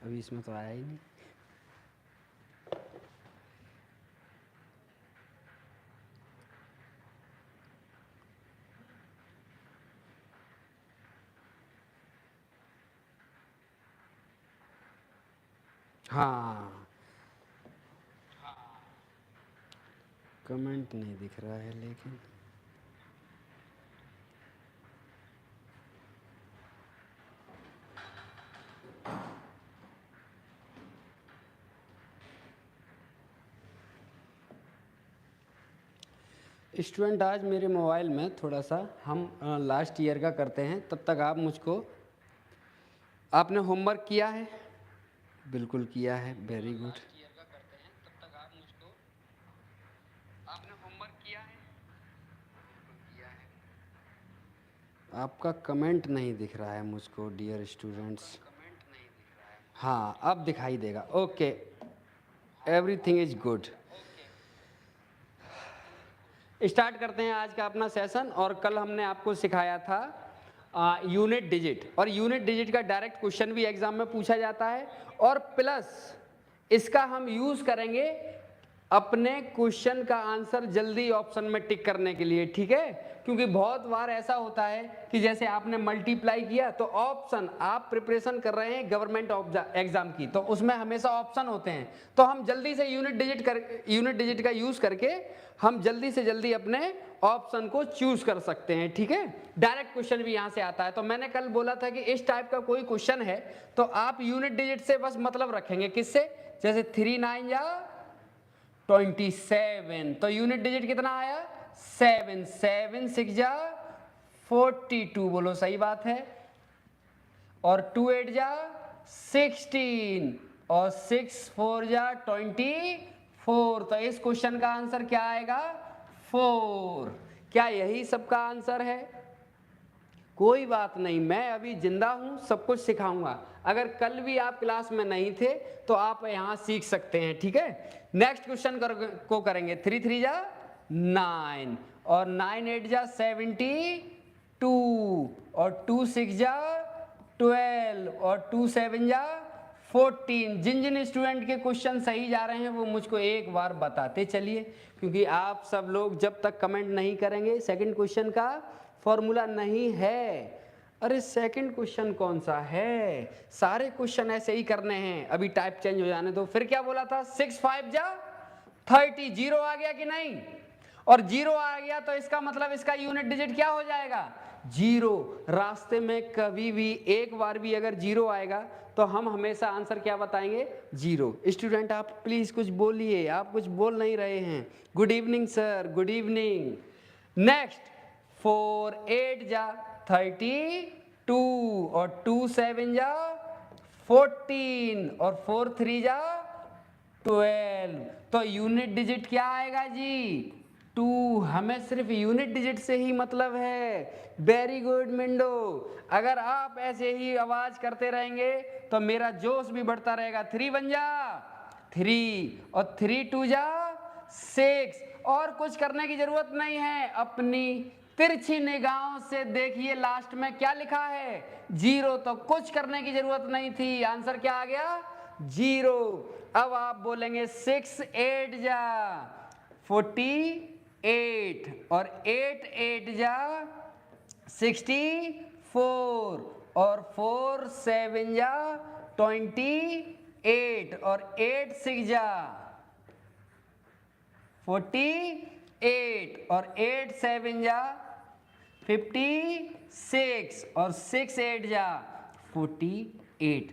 अभी इसमें तो आया ही नहीं। हाँ, कमेंट नहीं दिख रहा है लेकिन स्टूडेंट आज मेरे मोबाइल में थोड़ा सा हम लास्ट ईयर का करते हैं, तब तक आप मुझको, आपने होमवर्क किया है? बिल्कुल किया है, वेरी गुड। आपका कमेंट नहीं दिख रहा है मुझको डियर स्टूडेंट्स। हाँ, अब दिखाई देगा। Okay, everything is good. Start करते हैं आज का अपना सेशन। और कल हमने आपको सिखाया था यूनिट डिजिट, और यूनिट डिजिट का डायरेक्ट क्वेश्चन भी एग्जाम में पूछा जाता है, और प्लस इसका हम यूज करेंगे अपने क्वेश्चन का आंसर जल्दी ऑप्शन में टिक करने के लिए, ठीक है? क्योंकि बहुत बार ऐसा होता है कि जैसे आपने मल्टीप्लाई किया तो ऑप्शन, आप प्रिपरेशन कर रहे हैं गवर्नमेंट एग्जाम की, तो उसमें हमेशा ऑप्शन होते हैं, तो हम जल्दी से यूनिट डिजिट का यूज करके हम जल्दी से जल्दी अपने ऑप्शन को चूज कर सकते हैं, ठीक है? डायरेक्ट क्वेश्चन भी यहां से आता है। तो मैंने कल बोला था कि इस टाइप का कोई क्वेश्चन है तो आप यूनिट डिजिट से बस मतलब रखेंगे, किससे? जैसे 3 9 या 27, तो यूनिट डिजिट कितना आया? 7, 7 6 जा 42, बोलो सही बात है। और 2 8 जा 16, और 6 4 जा 24, तो इस क्वेश्चन का आंसर क्या आएगा? 4। क्या यही सबका आंसर है? कोई बात नहीं, मैं अभी जिंदा हूं, सब कुछ सिखाऊंगा। अगर कल भी आप क्लास में नहीं थे तो आप यहां सीख सकते हैं, ठीक है? नेक्स्ट क्वेश्चन को करेंगे। 3 3 जा 9, और 9 8 जा 72, और 2 6 जा 12, और 2 7 जा 14। जिन जिन स्टूडेंट के क्वेश्चन सही जा रहे हैं वो मुझको एक बार बताते चलिए, क्योंकि आप सब लोग जब तक कमेंट नहीं करेंगे सेकंड क्वेश्चन का फॉर्मूला नहीं है। अरे सेकंड क्वेश्चन कौन सा है? सारे क्वेश्चन ऐसे ही करने हैं, अभी टाइप चेंज हो जाने दो। फिर क्या बोला था? 6 5 जा 30, जीरो आ गया कि नहीं? और जीरो आ गया तो इसका मतलब इसका यूनिट डिजिट क्या हो जाएगा? जीरो। रास्ते में कभी भी एक बार भी अगर जीरो आएगा तो हम हमेशा आंसर क्या बताएंगे? जीरो। स्टूडेंट आप प्लीज कुछ बोलिए, आप कुछ बोल नहीं रहे हैं। Good evening sir, good evening. Next, 4 8 जा 32, और 2 7 जा 14, और 4 3 जा 12, तो यूनिट डिजिट क्या आएगा जी? 2। हमें सिर्फ यूनिट डिजिट से ही मतलब है। वेरी गुड मिंडो। अगर आप ऐसे ही आवाज करते रहेंगे तो मेरा जोश भी बढ़ता रहेगा। 3 1 जा 3, और 3 2 जा 6, और कुछ करने की जरूरत नहीं है। अपनी तिरछी निगाहों से देखिए लास्ट में क्या लिखा है? जीरो। तो कुछ करने की जरूरत नहीं थी, आंसर क्या आ गया? जीरो। अब आप बोलेंगे 6 8 जा 48, और 8 8 जा 64, और 4 7 जा 28, और 8 6 जा 48, और 8 7 जा 56, और 6 8 जा 48।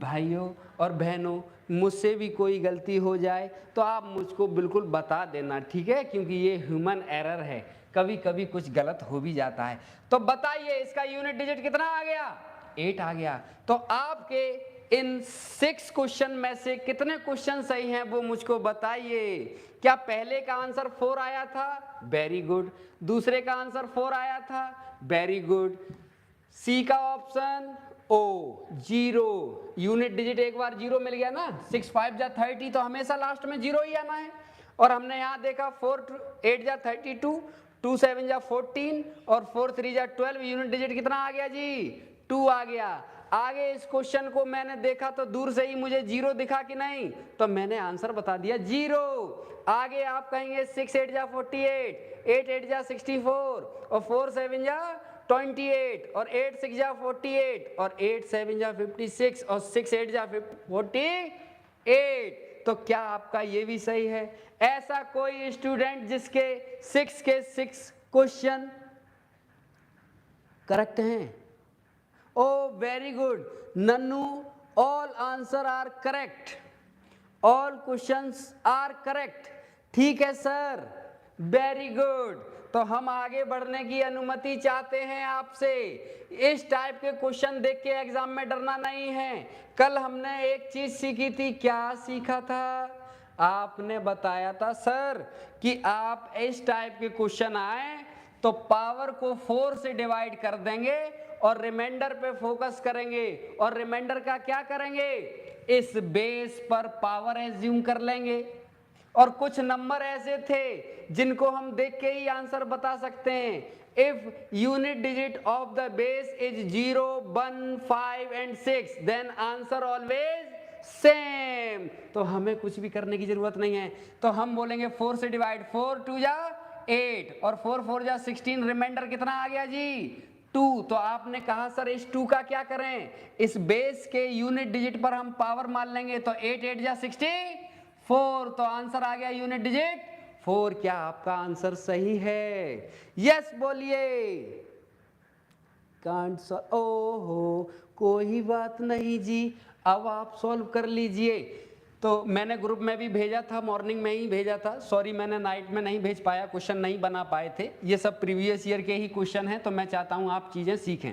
भाइयों और बहनों, मुझसे भी कोई गलती हो जाए तो आप मुझको बिल्कुल बता देना, ठीक है? क्योंकि ये ह्यूमन एरर है, कभी कभी कुछ गलत हो भी जाता है। तो बताइए इसका यूनिट डिजिट कितना आ गया? 8 आ गया। तो आपके इन 6 क्वेश्चन में से कितने क्वेश्चन सही हैं वो मुझको बताइए। क्या पहले का आंसर 4 आया था? Very good. दूसरे का आंसर 4 आया था? Very good. सी का option O, zero. Unit digit एक बार जीरो मिल गया ना, 6 5 जा 30, तो हमेशा लास्ट में जीरो ही आना है। और हमने यहाँ देखा 4 8 जा 32, 2 7 जा 14, और 4 3 जा 12, यूनिट डिजिट कितना आ गया जी? 2 आ गया। आगे इस क्वेश्चन को मैंने देखा तो दूर से ही मुझे 0 दिखा कि नहीं, तो मैंने आंसर बता दिया 0। आगे आप कहेंगे 6 8 जा 48, 8 8 जा 64 और 4 7 जा 28 और 8 6 जा 48 और 8 7 जा 56 और 6 8 जा 48। तो क्या आपका ये भी सही है? ऐसा कोई स्टूडेंट जिसके 6 के 6 क्वेश्चन करेक्ट हैं? Oh very good Nannu, all answer are correct, all questions are correct. ठीक है सर, वेरी गुड। तो हम आगे बढ़ने की अनुमति चाहते हैं आपसे। इस टाइप के क्वेश्चन देख के एग्जाम में डरना नहीं है। कल हमने एक चीज सीखी थी, क्या सीखा था? आपने बताया था सर कि आप इस टाइप के क्वेश्चन आए तो पावर को 4 से डिवाइड कर देंगे और रिमाइंडर पे फोकस करेंगे, और रिमाइंडर का क्या करेंगे? इस बेस पर पावर एज्यूम कर लेंगे। और कुछ नंबर ऐसे थे जिनको हम देख के ही आंसर बता सकते हैं। If unit digit of the base is 0 1 5 and 6 then answer always same. तो हमें कुछ भी करने की जरूरत नहीं है। तो हम बोलेंगे 4 से डिवाइड, 4 2 जा 8 और 4 4 जा 16, रिमाइंडर कितना आ गया जी? 2। तो आपने कहा सर इस 2 का क्या करें? इस बेस के यूनिट डिजिट पर हम पावर मान लेंगे, तो 8 8 जा 64, तो आंसर आ गया यूनिट डिजिट 4। क्या आपका आंसर सही है? यस बोलिए। कांट सॉल्व, ओहो कोई बात नहीं जी, अब आप सॉल्व कर लीजिए। तो मैंने ग्रुप में भी भेजा था, मॉर्निंग में ही भेजा था, सॉरी मैंने नाइट में नहीं भेज पाया, क्वेश्चन नहीं बना पाए थे। ये सब प्रीवियस ईयर के ही क्वेश्चन हैं, तो मैं चाहता हूं आप चीजें सीखें।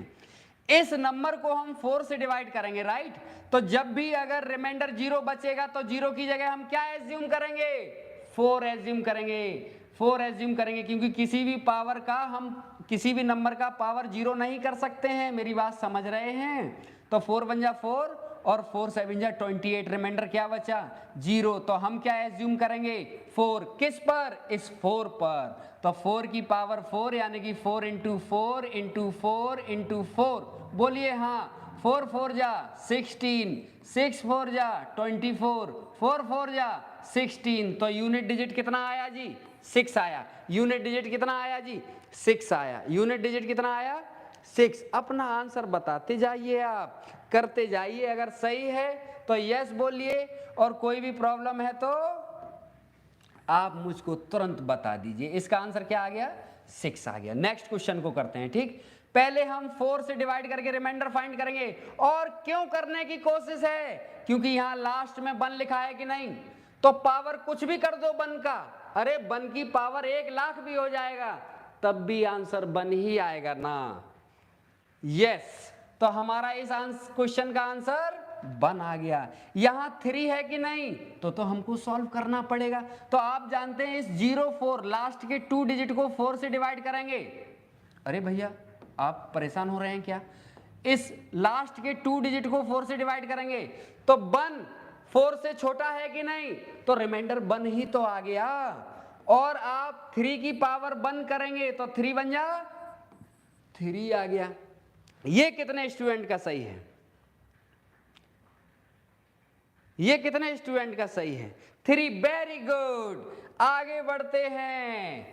इस नंबर को हम 4 से डिवाइड करेंगे, राइट? तो जब भी अगर रिमाइंडर 0 बचेगा तो 0 की जगह हम क्या एज्यूम करेंगे? 4 एज्यूम करेंगे, 4 एज्यूम करेंगे, क्योंकि किसी भी पावर का हम किसी भी नंबर का पावर 0 नहीं कर सकते हैं। मेरी बात समझ रहे हैं? तो 4 1 जा 4 और 4 7 जा 28, रिमाइंडर क्या बचा? 0। तो हम क्या एज्यूम करेंगे? 4। किस पर? इस 4 पर। तो 4 की पावर 4 यानी कि 4 इंटू 4 इंटू 4 इंटू 4। बोलिए हाँ। 4 4 जा 16, 6 4 जा 24, 4 4 जा 16। तो यूनिट डिजिट कितना आया जी? 6 आया। यूनिट डिजिट कितना आया जी? 6 आया। यूनिट डिजिट कितना आया? 6। अपना आंसर बताते जाइए, आप करते जाइए। अगर सही है तो यस बोलिए, और कोई भी प्रॉब्लम है तो आप मुझको तुरंत बता दीजिए। इसका आंसर क्या आ गया? 6 आ गया। नेक्स्ट क्वेश्चन को करते हैं। ठीक, पहले हम 4 से डिवाइड करके रिमाइंडर फाइंड करेंगे। और क्यों करने की कोशिश है? क्योंकि यहां लास्ट में 1 लिखा है कि नहीं, तो पावर कुछ भी कर दो 1 का, अरे 1 की पावर 1 लाख भी हो जाएगा तब भी आंसर 1 ही आएगा ना। यस, तो हमारा इस क्वेश्चन का आंसर 1 आ गया। यहां 3 है कि नहीं, तो हमको सॉल्व करना पड़ेगा। तो आप जानते हैं इस 0 4 लास्ट के 2 डिजिट को 4 से डिवाइड करेंगे। अरे भैया आप परेशान हो रहे हैं क्या? इस लास्ट के 2 डिजिट को 4 से डिवाइड करेंगे तो 1 4 से छोटा है कि नहीं, तो रिमाइंडर 1 ही तो आ गया। और आप 3 की पावर 1 करेंगे तो 3 बन जा 3 आ गया। ये कितने स्टूडेंट का सही है? ये कितने स्टूडेंट का सही है? 3। Very good. आगे बढ़ते हैं।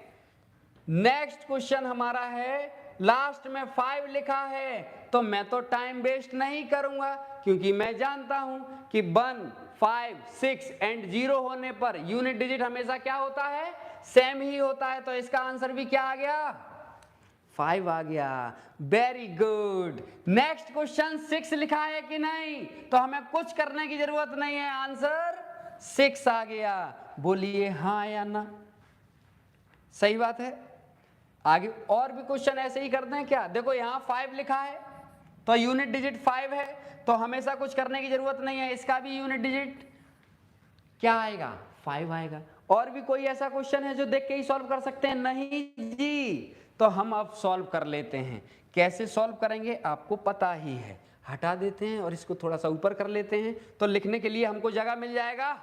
नेक्स्ट क्वेश्चन हमारा है, लास्ट में 5 लिखा है, तो मैं तो टाइम वेस्ट नहीं करूंगा, क्योंकि मैं जानता हूं कि 1 5 6 एंड 0 होने पर यूनिट डिजिट हमेशा क्या होता है? सेम ही होता है। तो इसका आंसर भी क्या आ गया? 5 आ गया। Very good. नेक्स्ट क्वेश्चन 6 लिखा है कि नहीं, तो हमें कुछ करने की जरूरत नहीं है, आंसर 6 आ गया। बोलिए हाँ या ना? सही बात है। आगे और भी क्वेश्चन ऐसे ही करते हैं क्या? देखो यहां 5 लिखा है तो यूनिट डिजिट 5 है, तो हमेशा कुछ करने की जरूरत नहीं है। इसका भी यूनिट डिजिट क्या आएगा? 5 आएगा। और भी कोई ऐसा क्वेश्चन है जो देख के ही सॉल्व कर सकते हैं? नहीं जी। तो हम अब सॉल्व कर लेते हैं। कैसे सॉल्व करेंगे आपको पता ही है। हटा देते हैं और इसको थोड़ा सा ऊपर कर लेते हैं, तो लिखने के लिए हमको जगह मिल जाएगा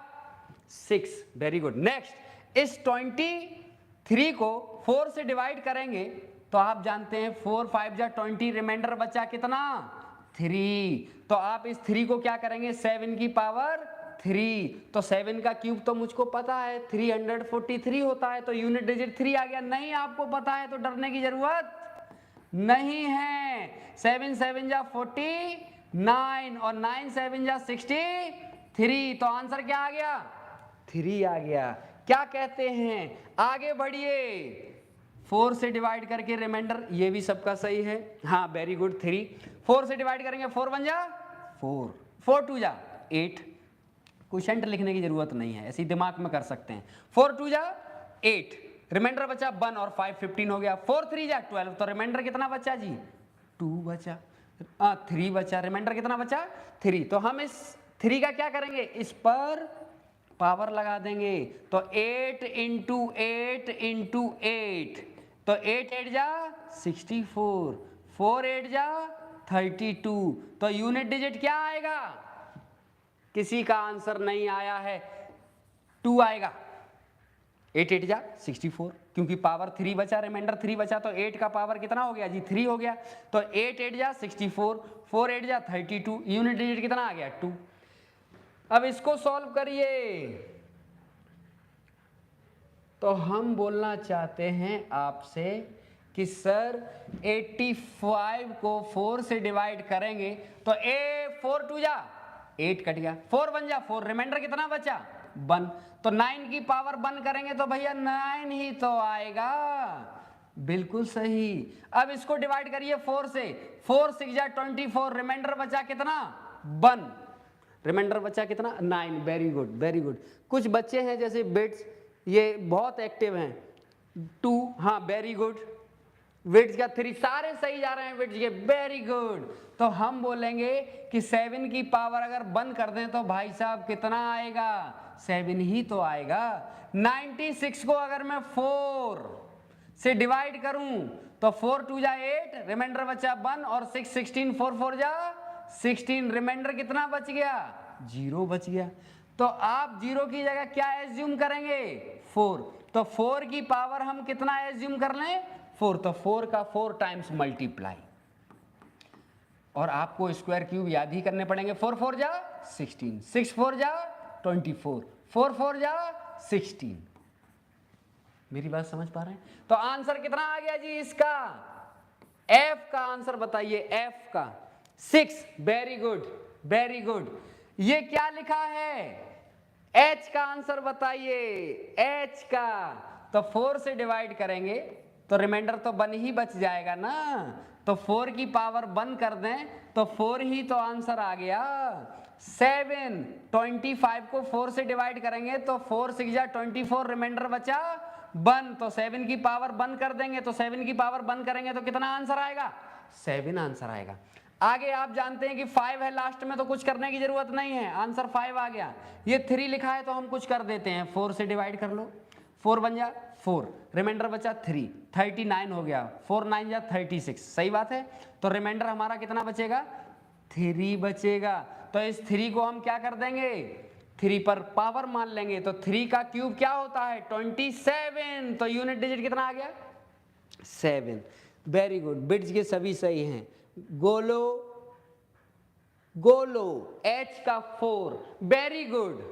6। Very good. नेक्स्ट, इस 23 को 4 से डिवाइड करेंगे तो आप जानते हैं 4 5 जा 20, रिमाइंडर बचा कितना? 3। तो आप इस 3 को क्या करेंगे, 7 की पावर 3। तो 7 का क्यूब तो मुझको पता है 343 होता है, तो यूनिट डिजिट 3 आ गया। नहीं आपको पता है तो डरने की जरूरत नहीं है। 7 7 जा 49 और 9 7 जा 63। तो आंसर क्या आ गया, 3 आ गया। क्या कहते हैं, आगे बढ़िए। 4 से डिवाइड करके रिमाइंडर, ये भी सबका सही है, हाँ वेरी गुड। 3 4 से डिवाइड करेंगे, 4 1 जा 4, 4 2 जा 8। क्वेश्चन लिखने की जरूरत नहीं है, ऐसे दिमाग में कर सकते हैं। 4 2 जा 8, रिमाइंडर बचा 1 और 5 15 हो गया। 4 3 जा 12, तो रिमाइंडर कितना बचा जी, 2 बचा, 3 बचा। रिमाइंडर कितना बचा, 3। तो हम इस 3 का क्या करेंगे, इस पर पावर लगा देंगे। तो 8 इंटू 8 इंटू 8, तो 8 8 जा 64, 4 8 जा 32। तो यूनिट डिजिट क्या आएगा, किसी का आंसर नहीं आया है, 2 आएगा। 8 8 जा 64, क्योंकि पावर 3 बचा, रिमाइंडर 3 बचा, तो 8 का पावर कितना हो गया जी, 3 हो गया। तो 8 8 जा 64, 4 8 जा 32, यूनिट डिजिट कितना आ गया, 2। अब इसको सॉल्व करिए। तो हम बोलना चाहते हैं आपसे कि सर 85 को 4 से डिवाइड करेंगे तो 4 2 जा 8 कट गया, 4 1 जा 4, रिमाइंडर कितना बचा 1। तो 9 की पावर 1 करेंगे तो भैया 9 ही तो आएगा, बिल्कुल सही। अब इसको डिवाइड करिए 4 से, 4 6 जा 24, रिमाइंडर बचा कितना 1, रिमाइंडर बचा कितना 9। Very good very good. कुछ बच्चे हैं जैसे बिट्स, ये बहुत एक्टिव हैं, 2, हाँ वेरी गुड। विड्स का 3, सारे सही जा रहे हैं विड्स के, वेरी गुड। तो हम बोलेंगे कि 7 की पावर अगर बंद कर दें तो भाई साहब कितना आएगा, 7 ही तो आएगा। 96 को अगर मैं 4 से डिवाइड करूं तो 4 2 जा 8, रिमाइंडर बचा 1 और 6 16, 4 4 जा 16, रिमाइंडर कितना बच गया, 0 बच गया। तो आप 0 की जगह क्या एज्यूम करेंगे, 4। तो 4 की पावर हम कितना एज्यूम कर लें, 4। तो 4 का 4 टाइम्स मल्टीप्लाई, और आपको स्क्वायर क्यूब याद ही करने पड़ेंगे। 4 4 जा 16, 6 4 जा 24, 4 4 जा 16। मेरी बात समझ पा रहे हैं? तो आंसर कितना आ गया जी इसका, एफ का आंसर बताइए, एफ का 6। Very good very good. ये क्या लिखा है, एच का आंसर बताइए, एच का। तो 4 से डिवाइड करेंगे तो रिमाइंडर तो 1 ही बच जाएगा ना, तो 4 की पावर 1 कर दें तो 4 ही तो आंसर आ गया। 7 25 को 4 से डिवाइड करेंगे तो 4 6 जा 24, रिमाइंडर बचा 1, तो 7 की पावर 1 कर देंगे, तो 7 की पावर 1 करेंगे तो कितना आंसर आएगा, 7 आंसर आएगा। आगे आप जानते हैं कि 5 है लास्ट में, तो कुछ करने की जरूरत नहीं है, आंसर 5 आ गया। ये 3 लिखा है तो हम कुछ कर देते हैं, 4 से डिवाइड कर लो, 4 बन जा 4, रिमाइंडर बचा 3, 39 हो गया, 4 9 जा 36, सही बात है। तो रिमाइंडर हमारा कितना बचेगा, 3 बचेगा। तो इस 3 को हम क्या कर देंगे, 3 पर पावर मान लेंगे, तो 3 का क्यूब क्या होता है 27। तो यूनिट डिजिट कितना आ गया, 7। वेरी गुड, बिट्स के सभी सही हैं। गोलो गोलो, एच का 4, वेरी गुड।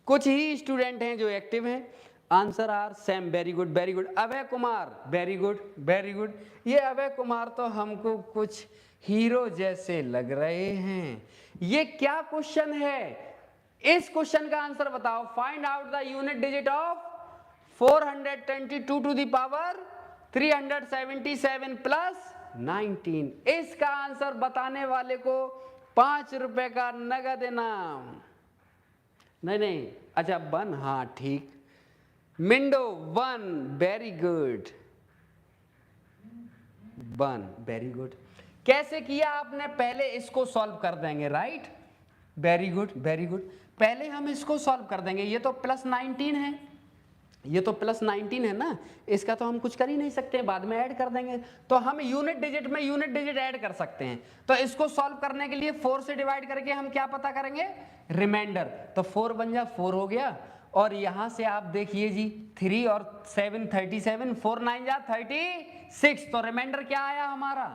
कुछ ही स्टूडेंट हैं जो एक्टिव हैं, answer are same, very good very good. Abhay Kumar, very good very good. ये अभय कुमार तो हमको कुछ हीरो जैसे लग रहे हैं। ये क्या क्वेश्चन है, इस क्वेश्चन का आंसर बताओ। Find out the unit digit of 422 to the power 377 plus 19। इसका आंसर बताने वाले को 5 रुपए का नगद इनाम। नहीं, अच्छा 1, हाँ ठीक। मिंडो 1, वेरी गुड, 1, वेरी गुड। कैसे किया आपने, पहले इसको सॉल्व कर देंगे, right, very good very good. पहले हम इसको सॉल्व कर देंगे, ये तो प्लस 19 है, ये तो प्लस 19 है ना, इसका तो हम कुछ कर ही नहीं सकते, बाद में ऐड कर देंगे। तो हम यूनिट डिजिट में यूनिट डिजिट ऐड कर सकते हैं। तो इसको सॉल्व करने के लिए 4 से डिवाइड करके हम क्या पता करेंगे, रिमाइंडर। तो 4 बन जा 4 हो गया, और यहां से आप देखिए जी 3 और 7 37, 4 9 जा 36, तो रिमाइंडर क्या आया हमारा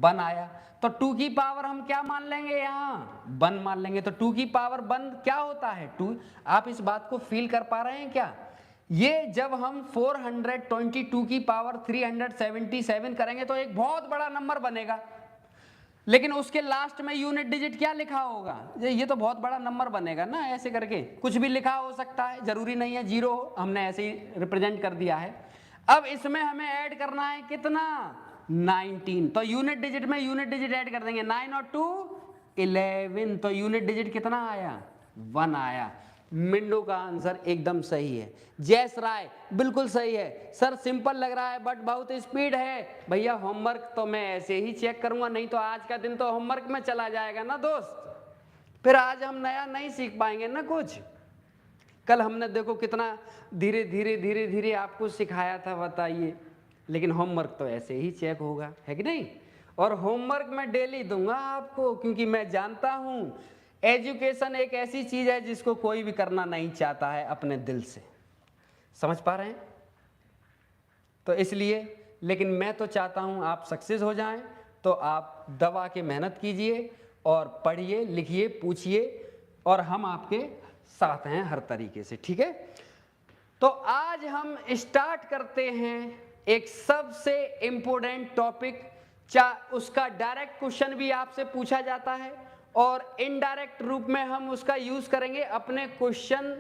1 आया। तो 2 की पावर हम क्या मान लेंगे, यहाँ 1 मान लेंगे। तो 2 की पावर 1 क्या होता है, 2। आप इस बात को फील कर पा रहे हैं क्या? ये जब हम 422 की पावर 377 करेंगे तो एक बहुत बड़ा नंबर बनेगा, लेकिन उसके लास्ट में यूनिट डिजिट क्या लिखा होगा, ये तो बहुत बड़ा नंबर बनेगा ना। ऐसे करके कुछ भी लिखा हो सकता है, जरूरी नहीं है जीरो, हमने ऐसे ही रिप्रेजेंट कर दिया है। अब इसमें हमें ऐड करना है कितना, 19। तो यूनिट डिजिट में यूनिट डिजिट ऐड कर देंगे, 9 और 2 11। तो यूनिट डिजिट कितना आया, 1 आया। मिंडो का आंसर एकदम सही है। जयस राय बिल्कुल सही है। सर सिंपल लग रहा है बट बहुत स्पीड है। भैया होमवर्क तो मैं ऐसे ही चेक करूंगा, नहीं तो आज का दिन तो होमवर्क में चला जाएगा ना दोस्त, फिर आज हम नया नहीं सीख पाएंगे ना कुछ। कल हमने देखो कितना धीरे धीरे धीरे धीरे आपको सिखाया था, बताइए, लेकिन होमवर्क तो ऐसे ही चेक होगा, है कि नहीं। और होमवर्क मैं डेली दूंगा आपको, क्योंकि मैं जानता हूं एजुकेशन एक ऐसी चीज है जिसको कोई भी करना नहीं चाहता है अपने दिल से, समझ पा रहे हैं। तो इसलिए, लेकिन मैं तो चाहता हूं आप सक्सेस हो जाएं। तो आप दबा के मेहनत कीजिए और पढ़िए, लिखिए, पूछिए, और हम आपके साथ हैं हर तरीके से, ठीक है। तो आज हम स्टार्ट करते हैं एक सबसे इंपॉर्टेंट टॉपिक। उसका डायरेक्ट क्वेश्चन भी आपसे पूछा जाता है और इनडायरेक्ट रूप में हम उसका यूज करेंगे अपने क्वेश्चन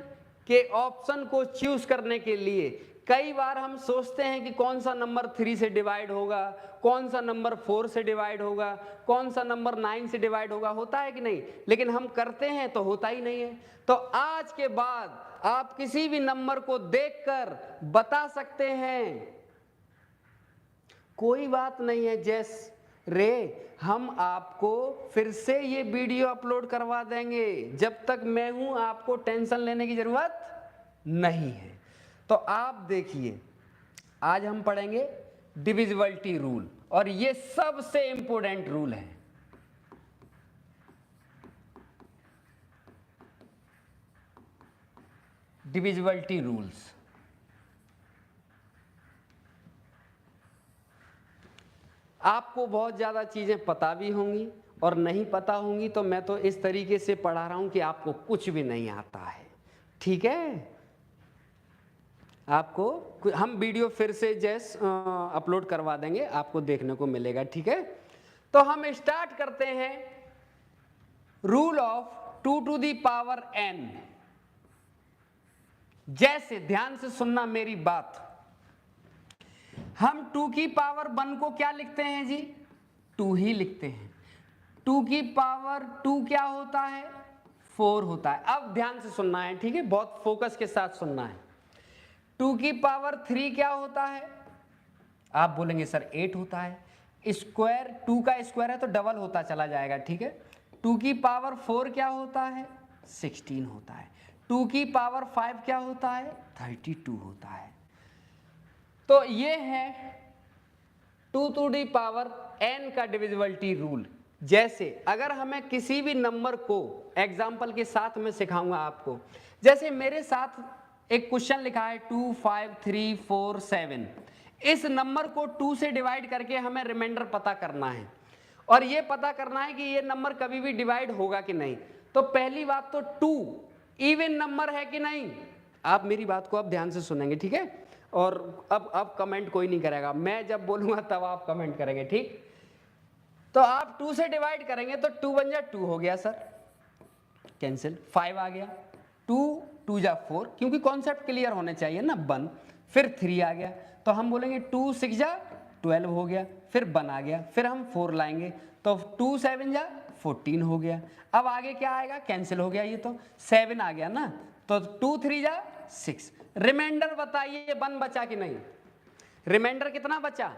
के ऑप्शन को चूज करने के लिए। कई बार हम सोचते हैं कि कौन सा नंबर 3 से डिवाइड होगा, कौन सा नंबर 4 से डिवाइड होगा, कौन सा नंबर 9 से डिवाइड होगा, होता है कि नहीं, लेकिन हम करते हैं तो होता ही नहीं है। तो आज के बाद आप किसी भी नंबर को देखकर बता सकते हैं। कोई बात नहीं है जैस रे, हम आपको फिर से ये वीडियो अपलोड करवा देंगे, जब तक मैं हूं आपको टेंशन लेने की जरूरत नहीं है। तो आप देखिए, आज हम पढ़ेंगे डिविजिबिलिटी रूल, और ये सबसे इंपॉर्टेंट रूल है। डिविजिबिलिटी रूल्स आपको बहुत ज़्यादा चीज़ें पता भी होंगी और नहीं पता होंगी, तो मैं तो इस तरीके से पढ़ा रहा हूं कि आपको कुछ भी नहीं आता है, ठीक है। आपको हम वीडियो फिर से जैस अपलोड करवा देंगे, आपको देखने को मिलेगा, ठीक है। तो हम स्टार्ट करते हैं rule of 2 to the power n। जैसे ध्यान से सुनना मेरी बात, हम 2 की पावर 1 को क्या लिखते हैं जी, 2 ही लिखते हैं। 2 की पावर 2 क्या होता है, 4 होता है। अब ध्यान से सुनना है, ठीक है, बहुत फोकस के साथ सुनना है। 2 की पावर 3 क्या होता है, आप बोलेंगे सर 8 होता है। स्क्वायर 2 का स्क्वायर है तो डबल होता चला जाएगा, ठीक है। 2 की पावर 4 क्या होता है, 16 होता है। 2 की पावर 5 क्या होता है, 32 होता है। तो ये है 2 टू दी पावर n का डिविजिबिलिटी रूल। जैसे अगर हमें किसी भी नंबर को, एग्जाम्पल के साथ में सिखाऊंगा आपको, जैसे मेरे साथ एक क्वेश्चन लिखा है 2 5 3 4 7। इस नंबर को 2 से डिवाइड करके हमें रिमाइंडर पता करना है, और ये पता करना है कि ये नंबर कभी भी डिवाइड होगा कि नहीं। तो पहली बात तो 2 इवन नंबर है कि नहीं, आप मेरी बात को अब ध्यान से सुनेंगे, ठीक है। और अब कमेंट कोई नहीं करेगा, मैं जब बोलूंगा तब आप कमेंट करेंगे, ठीक। तो आप 2 से डिवाइड करेंगे तो 2 1 जा 2 हो गया सर, कैंसिल, 5 आ गया, 2 2 जा 4, क्योंकि कॉन्सेप्ट क्लियर होने चाहिए ना, 1, फिर 3 आ गया, तो हम बोलेंगे 2 6 जा 12 हो गया, फिर 1 आ गया, फिर हम 4 लाएंगे तो 2 7 जा 14 हो गया। अब आगे क्या आएगा, कैंसिल हो गया, ये तो 7 आ गया ना, तो 2 3 जा 6। रिमाइंडर बताइए 1 बचा कि नहीं, रिमाइंडर कितना बचा,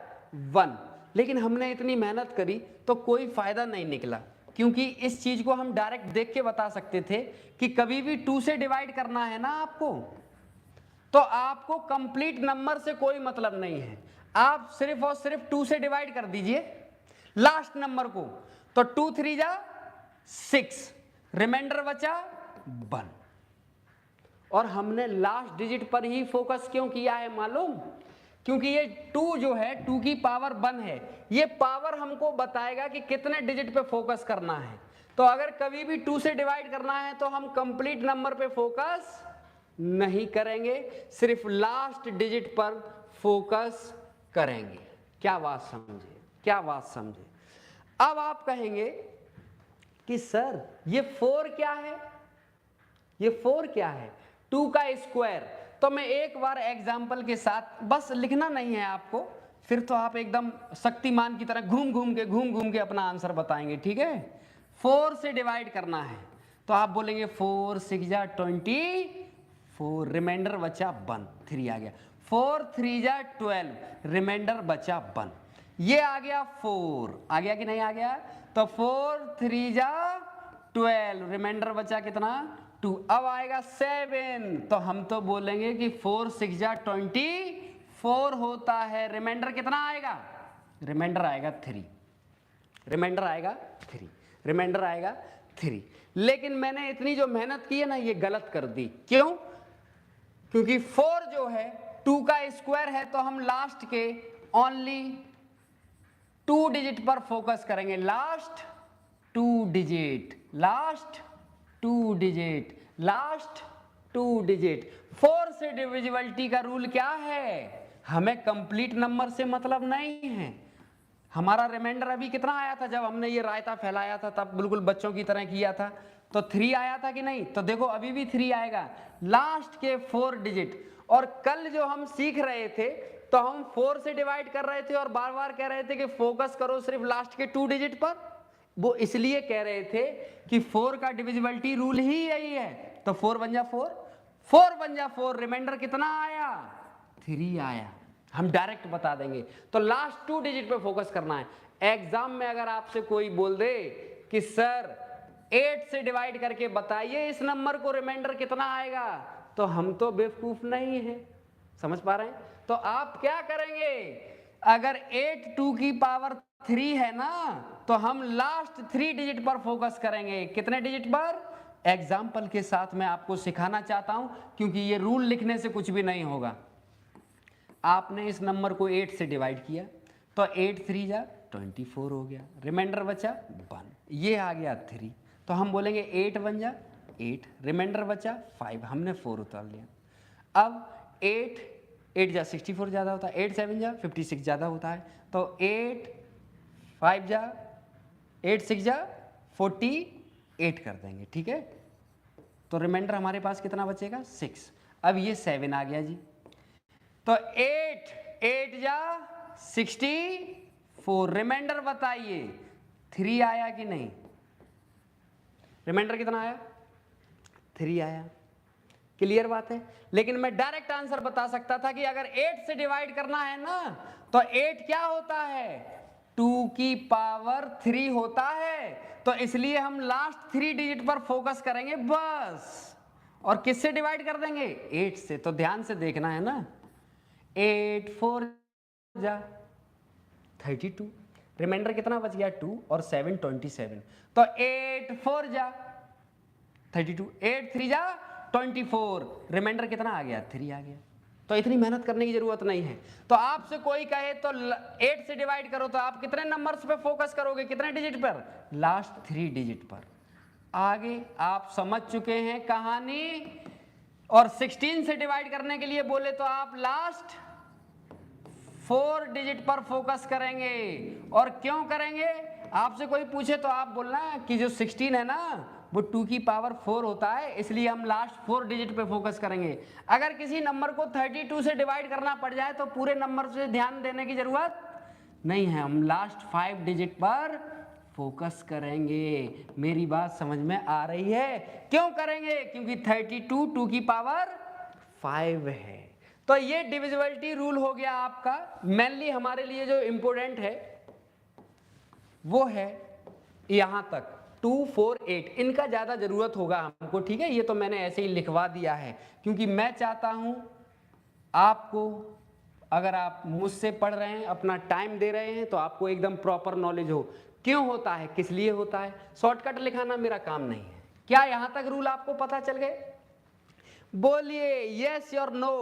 1। लेकिन हमने इतनी मेहनत करी तो कोई फायदा नहीं निकला, क्योंकि इस चीज को हम डायरेक्ट देख के बता सकते थे कि कभी भी 2 से डिवाइड करना है ना आपको, तो आपको कंप्लीट नंबर से कोई मतलब नहीं है, आप सिर्फ और सिर्फ 2 से डिवाइड कर दीजिए लास्ट नंबर को, तो 2 3 जा 6, रिमाइंडर बचा 1। और हमने लास्ट डिजिट पर ही फोकस क्यों किया है मालूम, क्योंकि ये 2 जो है 2 की पावर 1 है, ये पावर हमको बताएगा कि कितने डिजिट पे फोकस करना है। तो अगर कभी भी 2 से डिवाइड करना है तो हम कंप्लीट नंबर पे फोकस नहीं करेंगे, सिर्फ लास्ट डिजिट पर फोकस करेंगे। क्या बात समझे, क्या बात समझे। अब आप कहेंगे कि सर ये 4 क्या है, ये 4 क्या है, 2 का स्क्वायर। तो मैं एक बार एग्जाम्पल के साथ, बस लिखना नहीं है आपको, फिर तो आप एकदम शक्तिमान की तरह घूम घूम के अपना आंसर बताएंगे, ठीक है। 4 से डिवाइड करना है तो आप बोलेंगे 4 6 जा 24, रिमाइंडर बचा 1, 3 आ गया। 4 3 जा 12, रिमाइंडर बचा 1, ये आ गया 4, आ गया कि नहीं आ गया। तो 4 3 जा 12, रिमाइंडर बचा कितना 2। अब आएगा 7, तो हम तो बोलेंगे कि 4 6 जा 24 होता है, रिमाइंडर कितना आएगा, रिमाइंडर आएगा 3, रिमाइंडर आएगा 3, रिमाइंडर आएगा 3। लेकिन मैंने इतनी जो मेहनत की है ना, ये गलत कर दी। क्यों? क्योंकि 4 जो है 2 का स्क्वायर है, तो हम लास्ट के ओनली 2 डिजिट पर फोकस करेंगे, last 2 digit, last 2 digit, last 2 digit. 4 से डिविजिबिलिटी का रूल क्या है, हमें कंप्लीट नंबर से मतलब नहीं है। हमारा रिमाइंडर अभी कितना आया था, जब हमने ये रायता फैलाया था तब बिल्कुल बच्चों की तरह किया था, तो 3 आया था कि नहीं। तो देखो अभी भी 3 आएगा, लास्ट के 4 डिजिट। और कल जो हम सीख रहे थे तो हम 4 से डिवाइड कर रहे थे और बार बार कह रहे थे कि फोकस करो सिर्फ लास्ट के 2 डिजिट पर। वो इसलिए कह रहे थे कि 4 का डिविजिबिलिटी रूल ही यही है। तो 4 बन जा 4, 4 बन जा 4, रिमाइंडर कितना आया, 3 आया। हम डायरेक्ट बता देंगे। तो लास्ट 2 डिजिट पे फोकस करना है। एग्जाम में अगर आपसे कोई बोल दे कि सर 8 से डिवाइड करके बताइए इस नंबर को, रिमाइंडर कितना आएगा, तो हम तो बेवकूफ नहीं है, समझ पा रहे हैं। तो आप क्या करेंगे, अगर 8 2 की पावर 3 है ना, तो हम लास्ट 3 डिजिट पर फोकस करेंगे। कितने डिजिट पर, एग्जाम्पल के साथ मैं आपको सिखाना चाहता हूं, क्योंकि ये रूल लिखने से कुछ भी नहीं होगा। आपने इस नंबर को 8 से डिवाइड किया तो 8 3 जा 24 हो गया, रिमाइंडर बचा 1, ये आ गया 3। तो हम बोलेंगे 8 बन जा 8, रिमाइंडर बचा 5, हमने 4 उतार लिया। अब 8 जा 64 ज़्यादा होता है, 8 7 जा 56 ज़्यादा होता है, तो 8 5 जा 8 6 जा 48 कर देंगे, ठीक है। तो रिमाइंडर हमारे पास कितना बचेगा 6। अब ये 7 आ गया जी, तो 8 8 जा 64, रिमाइंडर बताइए 3 आया कि नहीं, रिमाइंडर कितना आया 3 आया। क्लियर बात है। लेकिन मैं डायरेक्ट आंसर बता सकता था कि अगर 8 से डिवाइड करना है ना, तो 8 क्या होता है, 2 की पावर 3 होता है। तो इसलिए हम लास्ट 3 डिजिट पर फोकस करेंगे बस। और किससे डिवाइड कर देंगे, 8 से। तो ध्यान से देखना है ना, 8 4 जा 32, रिमाइंडर कितना बच गया 2 और 7 27। तो 8 4 जा 32, 8 3 जा 24, रिमाइंडर कितना आ गया 3 आ गया। तो इतनी मेहनत करने की जरूरत नहीं है। तो आपसे कोई कहे तो 8 से डिवाइड करो, तो आप कितने नंबर्स पे फोकस करोगे, कितने डिजिट पर, लास्ट 3 डिजिट पर। आगे आप समझ चुके हैं कहानी। और 16 से डिवाइड करने के लिए बोले तो आप लास्ट 4 डिजिट पर फोकस करेंगे। और क्यों करेंगे, आपसे कोई पूछे तो आप बोलना कि जो 16 है ना वो 2 की पावर 4 होता है, इसलिए हम लास्ट 4 डिजिट पे फोकस करेंगे। अगर किसी नंबर को 32 से डिवाइड करना पड़ जाए तो पूरे नंबर से ध्यान देने की जरूरत नहीं है, हम लास्ट 5 डिजिट पर फोकस करेंगे। मेरी बात समझ में आ रही है। क्यों करेंगे, क्योंकि 32 2 की पावर 5 है। तो ये डिविजिबिलिटी रूल हो गया आपका। मेनली हमारे लिए जो इंपॉर्टेंट है वो है यहां तक 2 4 8, इनका ज्यादा जरूरत होगा हमको, ठीक है। ये तो मैंने ऐसे ही लिखवा दिया है क्योंकि मैं चाहता हूं आपको, अगर आप मुझसे पढ़ रहे हैं, अपना टाइम दे रहे हैं, तो आपको एकदम प्रॉपर नॉलेज हो क्यों होता है, किस लिए होता है। शॉर्टकट लिखाना मेरा काम नहीं है। क्या यहां तक रूल आपको पता चल गए, बोलिए यस और नो,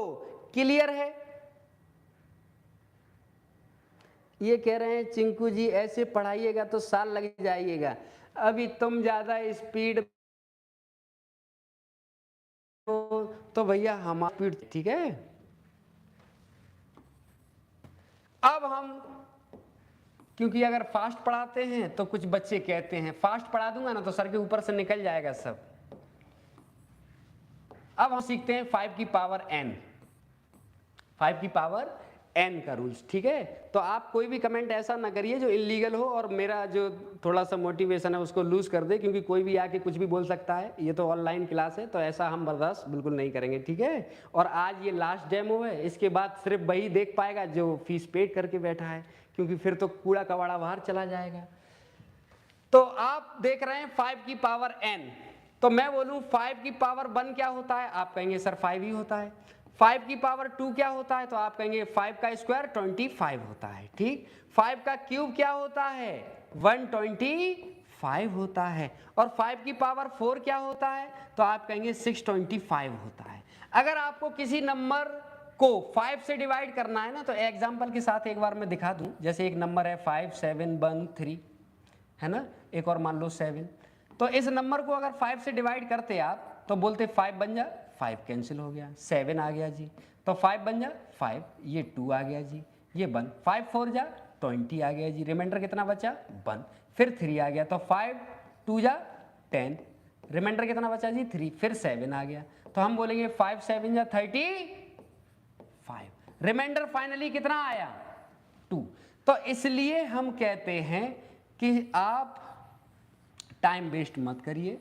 क्लियर है। ये कह रहे हैं चिंकू जी ऐसे पढ़ाइएगा तो साल लग जाइएगा। अभी तुम ज्यादा स्पीड तो भैया हमारा स्पीड, ठीक है। अब हम, क्योंकि अगर फास्ट पढ़ाते हैं तो कुछ बच्चे कहते हैं फास्ट पढ़ा दूंगा ना तो सर के ऊपर से निकल जाएगा सब। अब हम सीखते हैं 5 की पावर n, 5 की पावर n का रूल्स, ठीक है। तो आप कोई भी कमेंट ऐसा ना करिए जो इलीगल हो और मेरा जो थोड़ा सा मोटिवेशन है उसको लूज कर दे, क्योंकि कोई भी आके कुछ भी बोल सकता है। ये तो ऑनलाइन क्लास है तो ऐसा हम बर्दाश्त बिल्कुल नहीं करेंगे, ठीक है। और आज ये लास्ट डेमो है, इसके बाद सिर्फ वही देख पाएगा जो फीस पेड करके बैठा है, क्योंकि फिर तो कूड़ा कबाड़ा बाहर चला जाएगा। तो आप देख रहे हैं 5 की पावर n, तो मैं बोलूं 5 की पावर 1 क्या होता है, आप कहेंगे सर 5 ही होता है। 5 की पावर 2 क्या होता है, तो आप कहेंगे 5 का स्क्वायर 25 होता है, ठीक। 5 का क्यूब क्या होता है, 125 होता है। और 5 की पावर 4 क्या होता है, तो आप कहेंगे 625 होता है। अगर आपको किसी नंबर को 5 से डिवाइड करना है ना, तो एग्जाम्पल के साथ एक बार मैं दिखा दूं। जैसे एक नंबर है 5 7 1 3, है ना, एक और मान लो 7। तो इस नंबर को अगर 5 से डिवाइड करते आप तो बोलते 5 बन जा, 5 कैंसिल हो गया, 7 आ गया जी, तो 5 बन जा 5, ये 2 आ गया जी, ये 1, 5 4 जा 20 आ गया जी, रिमाइंडर कितना बचा 1, फिर 3 आ गया, तो 5 2 जा 10, रिमाइंडर कितना बचा जी 3, फिर 7 आ गया, तो हम बोलेंगे 5 7 जा 35, रिमाइंडर फाइनली कितना आया 2। तो इसलिए हम कहते हैं कि आप टाइम वेस्ट मत करिए।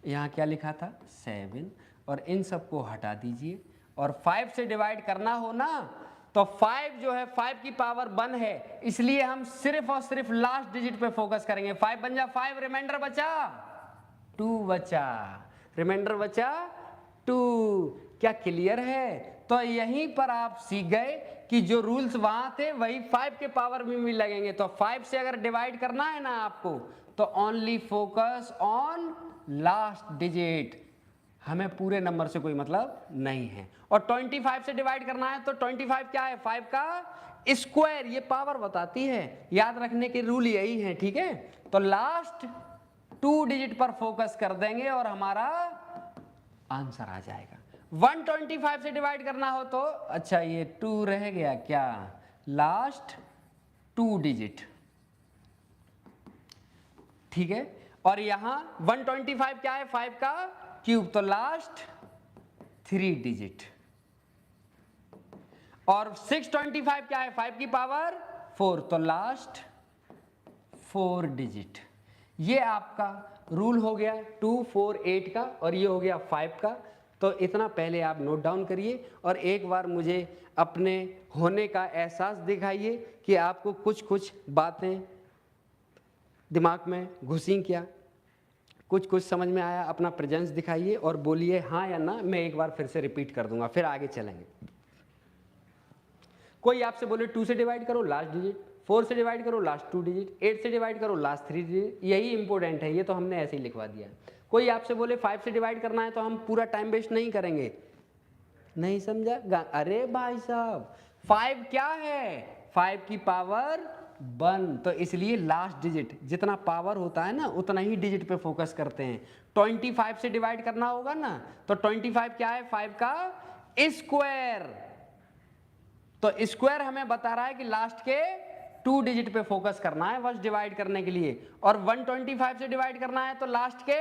यहाँ क्या लिखा था 7, और इन सबको हटा दीजिए, और 5 से डिवाइड करना हो ना तो 5 जो है 5 की पावर 1 है, इसलिए हम सिर्फ और सिर्फ लास्ट डिजिट पे फोकस करेंगे। 5 बन जा 5, रिमाइंडर बचा 2 बचा, रिमाइंडर बचा 2। क्या क्लियर है? तो यहीं पर आप सीख गए कि जो रूल्स वहां थे वही 5 के पावर में भी लगेंगे। तो 5 से अगर डिवाइड करना है ना आपको, तो only focus on last digit, हमें पूरे नंबर से कोई मतलब नहीं है। और 25 से डिवाइड करना है तो 25 क्या है 5 का स्क्वायर, ये पावर बताती है, याद रखने के रूल यही है, ठीक है। तो लास्ट 2 डिजिट पर फोकस कर देंगे और हमारा आंसर आ जाएगा। 125 से डिवाइड करना हो तो अच्छा ये 2 रह गया क्या, लास्ट 2 डिजिट, ठीक है। और यहां 125 क्या है 5 का क्यूब, तो लास्ट 3 डिजिट। और 625 क्या है 5 की पावर 4, तो लास्ट 4 डिजिट। ये आपका रूल हो गया 2 4 8 का, और ये हो गया 5 का। तो इतना पहले आप नोट डाउन करिए और एक बार मुझे अपने होने का एहसास दिखाइए कि आपको कुछ कुछ बातें दिमाग में घुसी क्या, कुछ कुछ समझ में आया। अपना प्रेजेंस दिखाइए और बोलिए हाँ या ना, मैं एक बार फिर से रिपीट कर दूंगा, फिर आगे चलेंगे। कोई आपसे बोले 2 से डिवाइड करो लास्ट डिजिट, 4 से डिवाइड करो लास्ट 2 डिजिट, 8 से डिवाइड करो लास्ट 3 डिजिट, यही इंपॉर्टेंट है, ये तो हमने ऐसे ही लिखवा दिया। कोई आपसे बोले 5 से डिवाइड करना है तो हम पूरा टाइम वेस्ट नहीं करेंगे, नहीं समझा? अरे भाई साहब 5 क्या है 5 की पावर 1, तो इसलिए लास्ट डिजिट जितना पावर होता है ना उतना ही डिजिट पे फोकस करते हैं। 25 से डिवाइड करना होगा ना तो 25 क्या है 5 का स्क्वायर, तो स्क्वायर हमें बता रहा है कि लास्ट के 2 डिजिट पे फोकस करना है बस डिवाइड करने के लिए। और 125 से डिवाइड करना है तो लास्ट के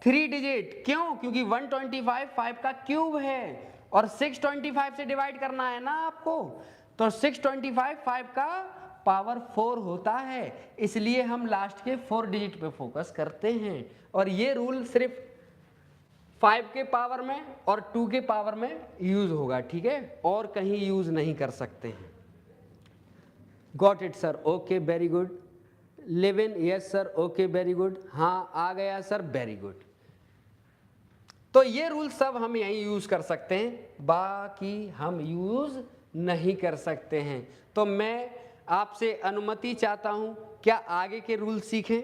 3 डिजिट, क्यों? क्योंकि 125 5 का क्यूब है। और 625 से डिवाइड करना है ना आपको, तो 625 5 का पावर 4 होता है, इसलिए हम लास्ट के 4 डिजिट पे फोकस करते हैं। और ये रूल सिर्फ 5 के पावर में और 2 के पावर में यूज होगा, ठीक है, और कहीं यूज नहीं कर सकते हैं। Got it sir, okay very good. Live in, yes sir, okay very good, हाँ आ गया सर, वेरी गुड। तो ये रूल सब हम यहीं यूज कर सकते हैं, बाकी हम यूज नहीं कर सकते हैं। तो मैं आपसे अनुमति चाहता हूं, क्या आगे के रूल सीखें?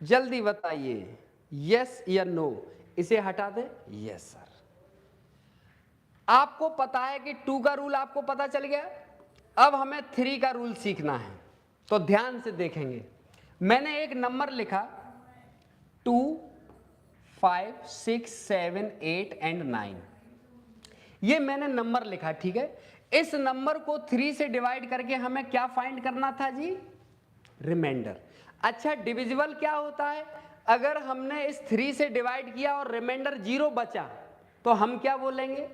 जल्दी बताइए, यस या नो। इसे हटा दें, यस सर। आपको पता है कि 2 का रूल आपको पता चल गया, अब हमें 3 का रूल सीखना है, तो ध्यान से देखेंगे। मैंने एक नंबर लिखा 2, 5, 6, 7, 8 एंड 9, ये मैंने नंबर लिखा, ठीक है। इस नंबर को 3 से डिवाइड करके हमें क्या फाइंड करना था जी? रिमाइंडर। अच्छा, डिविजिबल क्या होता है? अगर हमने इस 3 से डिवाइड किया और रिमाइंडर 0 बचा तो हम क्या बोलेंगे?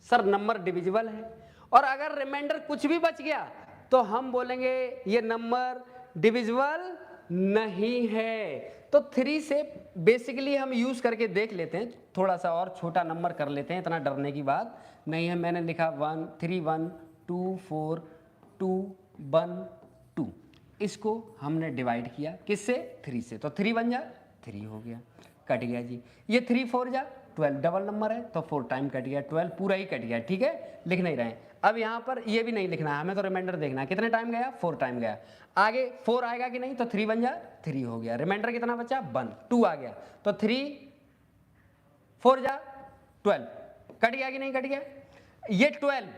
सर नंबर डिविजिबल है। और अगर रिमाइंडर कुछ भी बच गया तो हम बोलेंगे ये नंबर डिविजिबल नहीं है। तो 3 से बेसिकली हम यूज करके देख लेते हैं, थोड़ा सा और छोटा नंबर कर लेते हैं, इतना डरने की बात नहीं है। मैंने लिखा 1 3 1 2 4 2 1 2, इसको हमने डिवाइड किया किससे? 3 से, तो 3 बन जा 3 हो गया, कट गया जी। ये 3 4 जा 12, डबल नंबर है तो 4 टाइम कट गया, 12 पूरा ही कट गया, ठीक है, लिख नहीं रहे हैं। अब यहाँ पर ये भी नहीं लिखना है हमें, तो रिमाइंडर देखना है कितने टाइम गया? 4 टाइम गया। आगे 4 आएगा कि नहीं? तो 3 बन जा 3 हो गया। रिमाइंडर कितना बचा? 1, 2 आ गया, तो 3 4 जा 12, कट गया कि नहीं कट गया? ये 12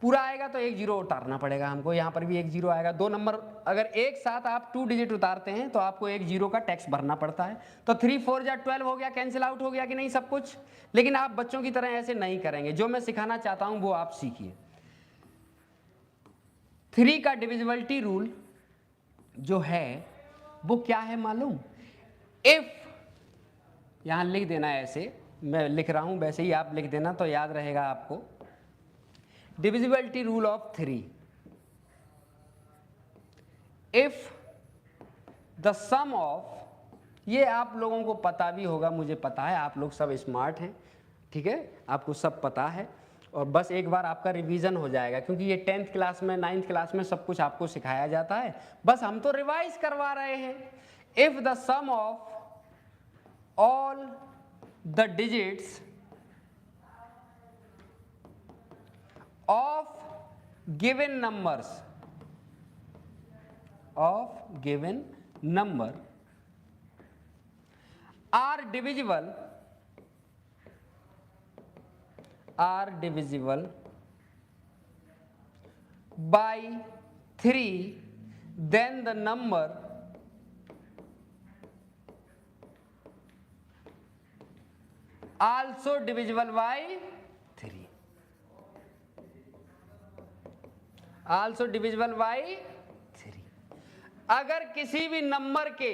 पूरा आएगा तो एक जीरो उतारना पड़ेगा हमको, यहाँ पर भी एक जीरो आएगा। 2 नंबर अगर एक साथ आप 2 डिजिट उतारते हैं तो आपको एक जीरो का टैक्स भरना पड़ता है। तो 3 4 जा 12 हो गया, कैंसिल आउट हो गया कि नहीं सब कुछ? लेकिन आप बच्चों की तरह ऐसे नहीं करेंगे, जो मैं सिखाना चाहता हूं वो आप सीखिए। 3 का डिविजिबिलिटी रूल जो है वो क्या है मालूम? इफ, यहां लिख देना ऐसे, मैं लिख रहा हूं वैसे ही आप लिख देना तो याद रहेगा आपको। Divisibility rule of 3, if the sum of, ये आप लोगों को पता भी होगा, मुझे पता है आप लोग सब स्मार्ट हैं, ठीक है, आपको सब पता है, और बस एक बार आपका रिवीजन हो जाएगा, क्योंकि ये 10th क्लास में 9th क्लास में सब कुछ आपको सिखाया जाता है, बस हम तो रिवाइज करवा रहे हैं। If the sum of all the digits of given numbers are divisible by 3, then the number also divisible by 3, also divisible by 3। अगर किसी भी नंबर के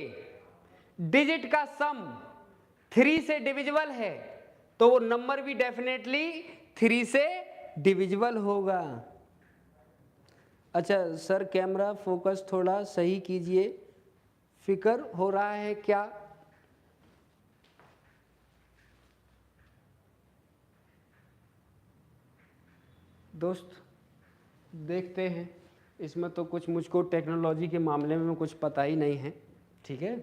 डिजिट का सम 3 से डिविजिबल है तो वो नंबर भी डेफिनेटली 3 से डिविजिबल होगा। अच्छा सर कैमरा फोकस थोड़ा सही कीजिए, फिकर हो रहा है क्या? दोस्त देखते हैं, इसमें तो कुछ मुझको टेक्नोलॉजी के मामले में कुछ पता ही नहीं है, ठीक है,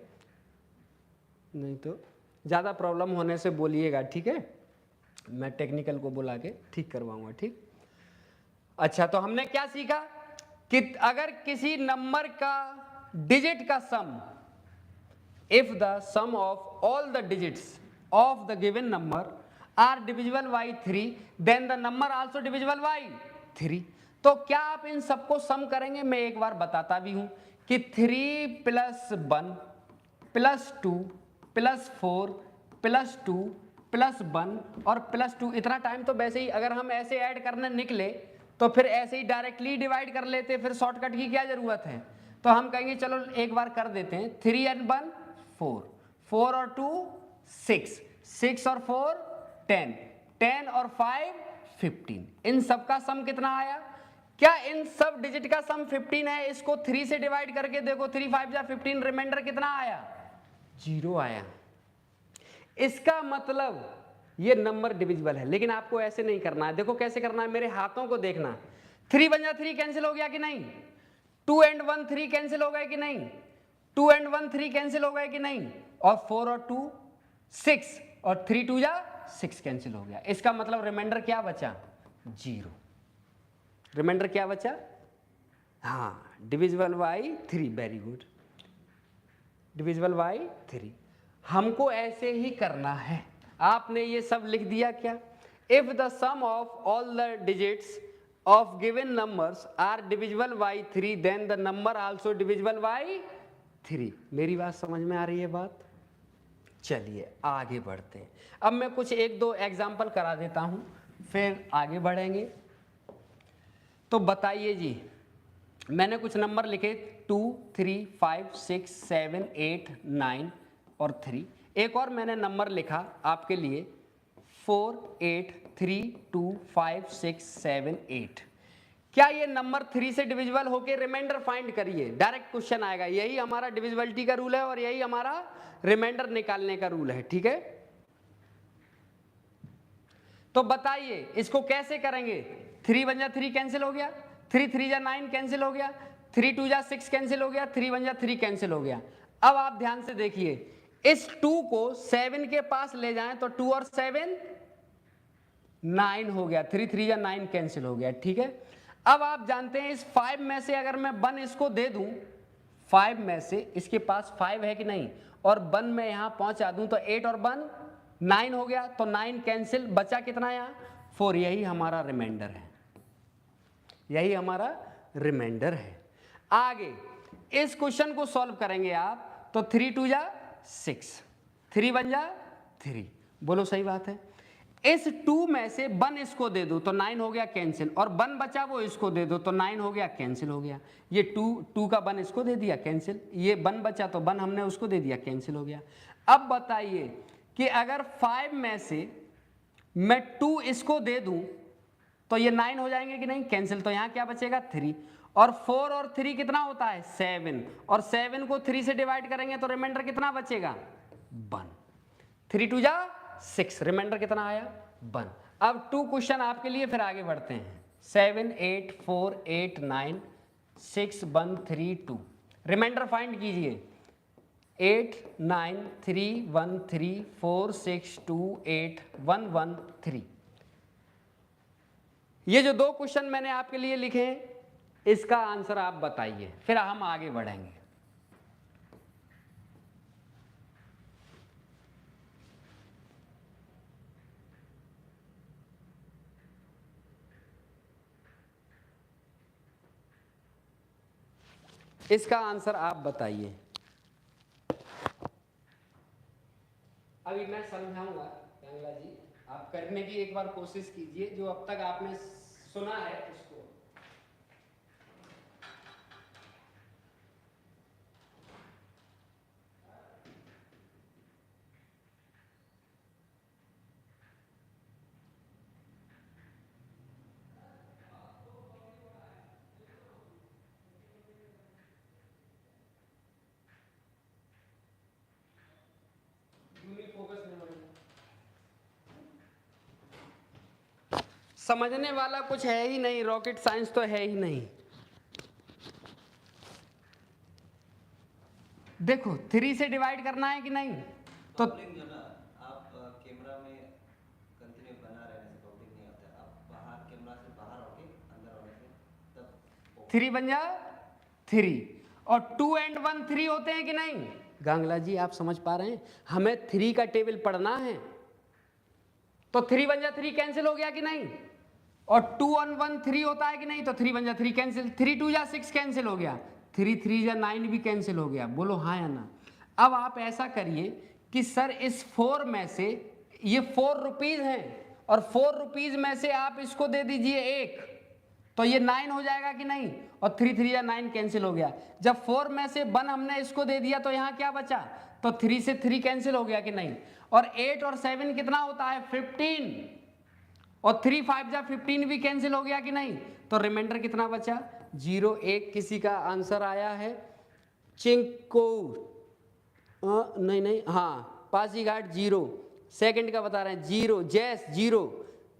नहीं तो ज़्यादा प्रॉब्लम होने से बोलिएगा, ठीक है, मैं टेक्निकल को बुला के ठीक करवाऊंगा, ठीक। अच्छा तो हमने क्या सीखा कि अगर किसी नंबर का डिजिट का sum, if the sum of all the digits of the given number are divisible by 3, then the number also divisible by 3। तो क्या आप इन सबको सम करेंगे? मैं एक बार बताता भी हूं कि 3 + 1 + 2 + 4 + 2 + 1 और +2, इतना टाइम तो वैसे ही, अगर हम ऐसे ऐड करने निकले तो फिर ऐसे ही डायरेक्टली डिवाइड कर लेते, फिर शॉर्टकट की क्या जरूरत है? तो हम कहेंगे चलो एक बार कर देते हैं। 3 और 1 4, 4 और 2 6, 6 और 4 10, 10 और 5 15। इन सब का सम कितना आया? क्या इन सब डिजिट का सम 15 है? इसको 3 से डिवाइड करके देखो, 3 5 जा 15, रिमाइंडर कितना आया? 0 आया। इसका मतलब ये नंबर डिविजिबल है, लेकिन आपको ऐसे नहीं करना है। देखो कैसे करना है, मेरे हाथों को देखना। 3 बन जा 3 कैंसिल हो गया कि नहीं? 2 and 1 3 कैंसिल हो गए कि नहीं? 2 and 1 3 कैंसिल हो गए कि नहीं? और 4 और 2 6 और 3 2 जा 6 कैंसिल हो गया। इसका मतलब रिमाइंडर क्या बचा? 0। रिमाइंडर क्या बचा? हाँ, divisible by 3। Very good, divisible by 3। हमको ऐसे ही करना है। आपने ये सब लिख दिया क्या? If the sum of all the digits of given numbers are divisible by 3 then the number also divisible by 3। मेरी बात समझ में आ रही है बात? चलिए आगे बढ़ते हैं। अब मैं कुछ एक दो एग्जाम्पल करा देता हूं, फिर आगे बढ़ेंगे। तो बताइए जी, मैंने कुछ नंबर लिखे 2, 3, 5, 6, 7, 8, 9 और 3। एक और मैंने नंबर लिखा आपके लिए 4, 8, 3, 2, 5, 6, 7, 8। क्या ये नंबर 3 से डिविजिबल होके रिमाइंडर फाइंड करिए, डायरेक्ट क्वेश्चन आएगा। यही हमारा डिविजिबिलिटी का रूल है और यही हमारा रिमाइंडर निकालने का रूल है, ठीक है। तो बताइए इसको कैसे करेंगे। 3 1 जा 3 कैंसिल हो गया, 3 3 जा 9 कैंसिल हो गया, 3 2 जा 6 कैंसिल हो गया, 3 1 जा 3 कैंसिल हो गया। अब आप ध्यान से देखिए, इस 2 को 7 के पास ले जाएं तो 2 और 7 9 हो गया, 3 3 जा 9 कैंसिल हो गया, ठीक है। अब आप जानते हैं इस 5 में से अगर मैं 1 इसको दे दूं, 5 में से इसके पास 5 है कि नहीं, और 1 में यहां पहुंचा दूं तो 8 और 1 9 हो गया, तो 9 कैंसिल, बचा कितना यहां 4। यही हमारा रिमाइंडर है, यही हमारा रिमाइंडर है। आगे इस क्वेश्चन को सॉल्व करेंगे आप तो 3 2 जा 6, 3 1 जा 3, बोलो सही बात है। इस 2 में से 1 इसको दे दो तो 9 हो गया कैंसिल, और 1 बचा वो इसको दे दो तो 9 हो गया कैंसिल हो गया। ये 2 का 1 इसको दे दिया कैंसिल, ये 1 बचा तो 1 हमने उसको दे दिया कैंसिल हो गया। अब बताइए कि अगर 5 में से मैं 2 इसको दे दूं तो ये 9 हो जाएंगे कि नहीं, कैंसिल, तो यहां क्या बचेगा 3, और 4 और 3 कितना होता है 7, और 7 को 3 से डिवाइड करेंगे तो रिमाइंडर कितना बचेगा 1। 3 2 जा 6, रिमाइंडर कितना आया 1। अब 2 क्वेश्चन आपके लिए, फिर आगे बढ़ते हैं। 7 8 4 8 9 6 1 3 2, रिमाइंडर फाइंड कीजिए। 8 9 3 1 3 4 6 2 8 1 1 3। ये जो 2 क्वेश्चन मैंने आपके लिए लिखे हैं, इसका आंसर आप बताइए, फिर हम आगे बढ़ेंगे। इसका आंसर आप बताइए। अभी मैं समझाऊंगा गंगला जी, आप करने की एक बार कोशिश कीजिए, जो अब तक आपने सुना है उसको। समझने वाला कुछ है ही नहीं, रॉकेट साइंस तो है ही नहीं। देखो 3 से डिवाइड करना है कि नहीं, तो जो ना आप कैमरा में कंटिन्यू बना रहे हैं, पब्लिक नहीं आता, आप बाहर कैमरा से बाहर होके अंदर आने से तब 3 बन जा 3, और 2 and 1 3 होते हैं कि नहीं। गांगला जी आप समझ पा रहे हैं, हमें 3 का टेबल पढ़ना है, तो 3 बन जा 3 कैंसिल हो गया कि नहीं, और 2 और 1 3 होता है कि नहीं, तो 3 बन जा 3 कैंसिल, 3 2 जा 6 कैंसिल हो गया, 3 3 जा 9 भी कैंसिल हो गया, बोलो हाँ या ना। अब आप ऐसा करिए कि सर इस 4 में से ये 4 रुपीज हैं, और 4 रुपीज में से आप इसको दे दीजिए 1, तो ये 9 हो जाएगा कि नहीं, और 3 3 या 9 कैंसिल हो गया। जब 4 में से 1 हमने इसको दे दिया तो यहाँ क्या बचा, तो 3 से 3 कैंसिल हो गया कि नहीं, और 8 और 7 कितना होता है 15, और 3 5 जा 15 भी कैंसिल हो गया कि नहीं, तो रिमाइंडर कितना बचा 0। एक किसी का आंसर आया है चिंको, नहीं हाँ पासीघाट 0, सेकंड का बता रहे हैं 0, जैस 0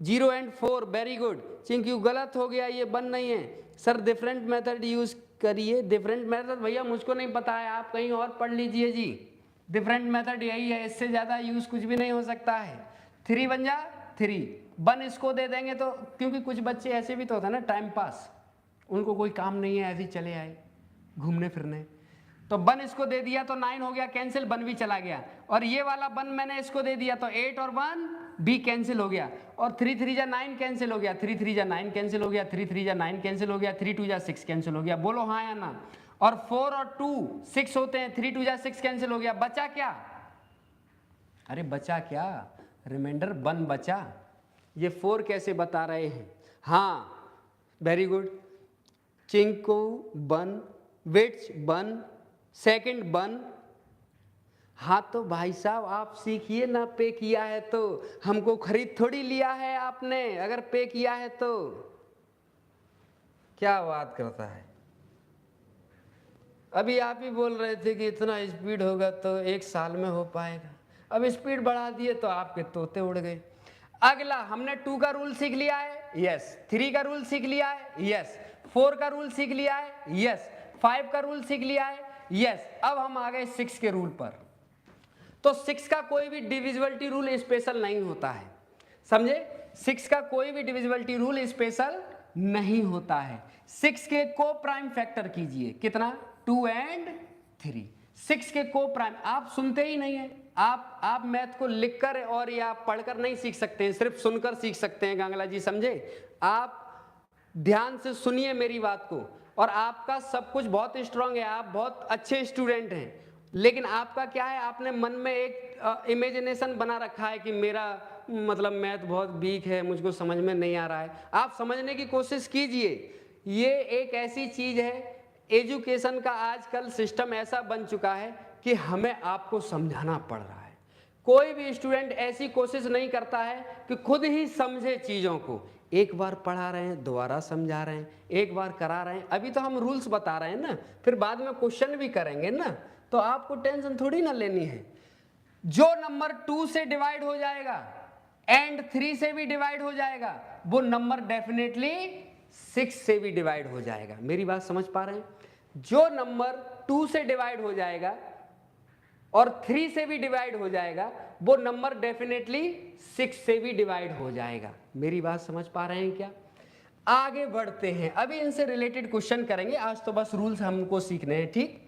0 and 4, वेरी गुड। चिंकू गलत हो गया, ये 1 नहीं है सर, डिफरेंट मेथड यूज करिए। डिफरेंट मेथड भैया मुझको नहीं पता है, आप कहीं और पढ़ लीजिए जी। डिफरेंट मेथड यही है, इससे ज़्यादा यूज कुछ भी नहीं हो सकता है। 3 बन जा 3, 1 इसको दे देंगे तो, क्योंकि कुछ बच्चे ऐसे भी तो होता है ना टाइम पास, उनको कोई काम नहीं है, ऐसे ही चले आए घूमने फिरने, तो 1 इसको दे दिया तो 9 हो गया कैंसिल, 1 भी चला गया, और ये वाला 1 मैंने इसको दे दिया तो 8 और 1 भी कैंसिल हो गया, और 3 3 जा 9 कैंसिल हो गया, 3 3 जा 9 कैंसिल हो गया, 3 3 जा 9 कैंसिल हो गया, 3 2 जा 6 कैंसिल हो गया, बोलो हाँ या ना। और 4 और 2 6 होते हैं, 3 2 जा 6 कैंसिल हो गया, बचा क्या? अरे बचा क्या? रिमाइंडर 1 बचा। ये 4 कैसे बता रहे हैं? हाँ वेरी गुड, चिंको 1, विच 1, सेकंड 1। हाँ तो भाई साहब आप सीखिए ना, पे किया है तो, हमको खरीद थोड़ी लिया है आपने, अगर पे किया है तो। क्या बात करता है। अभी आप ही बोल रहे थे कि इतना स्पीड होगा तो 1 साल में हो पाएगा, अब स्पीड बढ़ा दिए तो आपके तोते उड़ गए। अगला हमने 2 का रूल सीख लिया है, यस। 3 का रूल सीख लिया है, यस। 4 का रूल सीख लिया है, यस। 5 का रूल सीख लिया है, यस। अब हम आ गए 6 के रूल पर। तो 6 का कोई भी डिविजिबिलिटी रूल स्पेशल नहीं होता है, समझे? 6 का कोई भी डिविजिबिलिटी रूल स्पेशल नहीं होता है। 6 के को प्राइम फैक्टर कीजिए, कितना? 2 and 3। 6 के को प्राइम, आप सुनते ही नहीं है। आप मैथ को लिखकर और या पढ़कर नहीं सीख सकते हैं, सिर्फ सुनकर सीख सकते हैं गांगला जी, समझे? आप ध्यान से सुनिए मेरी बात को, और आपका सब कुछ बहुत स्ट्रांग है, आप बहुत अच्छे स्टूडेंट हैं, लेकिन आपका क्या है, आपने मन में एक इमेजिनेशन बना रखा है कि मेरा मतलब मैथ बहुत वीक है, मुझको समझ में नहीं आ रहा है। आप समझने की कोशिश कीजिए, ये एक ऐसी चीज है, एजुकेशन का आजकल सिस्टम ऐसा बन चुका है कि हमें आपको समझाना पड़ रहा है। कोई भी स्टूडेंट ऐसी कोशिश नहीं करता है कि खुद ही समझे चीज़ों को। एक बार पढ़ा रहे हैं, दोबारा समझा रहे हैं, एक बार करा रहे हैं। अभी तो हम रूल्स बता रहे हैं ना, फिर बाद में क्वेश्चन भी करेंगे ना, तो आपको टेंशन थोड़ी ना लेनी है। जो नंबर 2 से डिवाइड हो जाएगा एंड 3 से भी डिवाइड हो जाएगा, वो नंबर डेफिनेटली 6 से भी डिवाइड हो जाएगा। मेरी बात समझ पा रहे हैं? जो नंबर 2 से डिवाइड हो जाएगा और 3 से भी डिवाइड हो जाएगा, वो नंबर डेफिनेटली 6 से भी डिवाइड हो जाएगा। मेरी बात समझ पा रहे हैं क्या? आगे बढ़ते हैं, अभी इनसे रिलेटेड क्वेश्चन करेंगे। आज तो बस रूल्स हमको सीखने हैं, ठीक?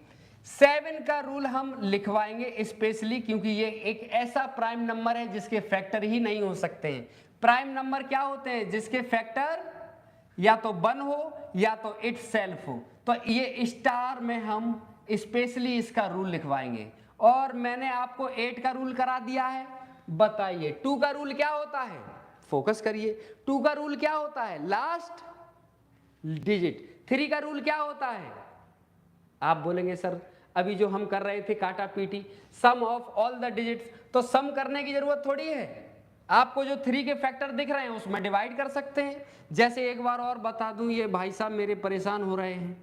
7 का रूल हम लिखवाएंगे स्पेशली, क्योंकि ये एक ऐसा प्राइम नंबर है जिसके फैक्टर ही नहीं हो सकते हैं। प्राइम नंबर क्या होते हैं? जिसके फैक्टर या तो 1 हो या तो इट सेल्फ हो। तो ये स्टार में हम स्पेशली इसका रूल लिखवाएंगे। और मैंने आपको 8 का रूल करा दिया है। बताइए 2 का रूल क्या होता है? फोकस करिए, 2 का रूल क्या होता है? Last digit. 3 का रूल क्या होता है? आप बोलेंगे सर अभी जो हम कर रहे थे काटा पीटी, sum of all the digits, तो सम करने की जरूरत थोड़ी है। आपको जो 3 के फैक्टर दिख रहे हैं उसमें डिवाइड कर सकते हैं। जैसे एक बार और बता दूं, ये भाई साहब मेरे परेशान हो रहे हैं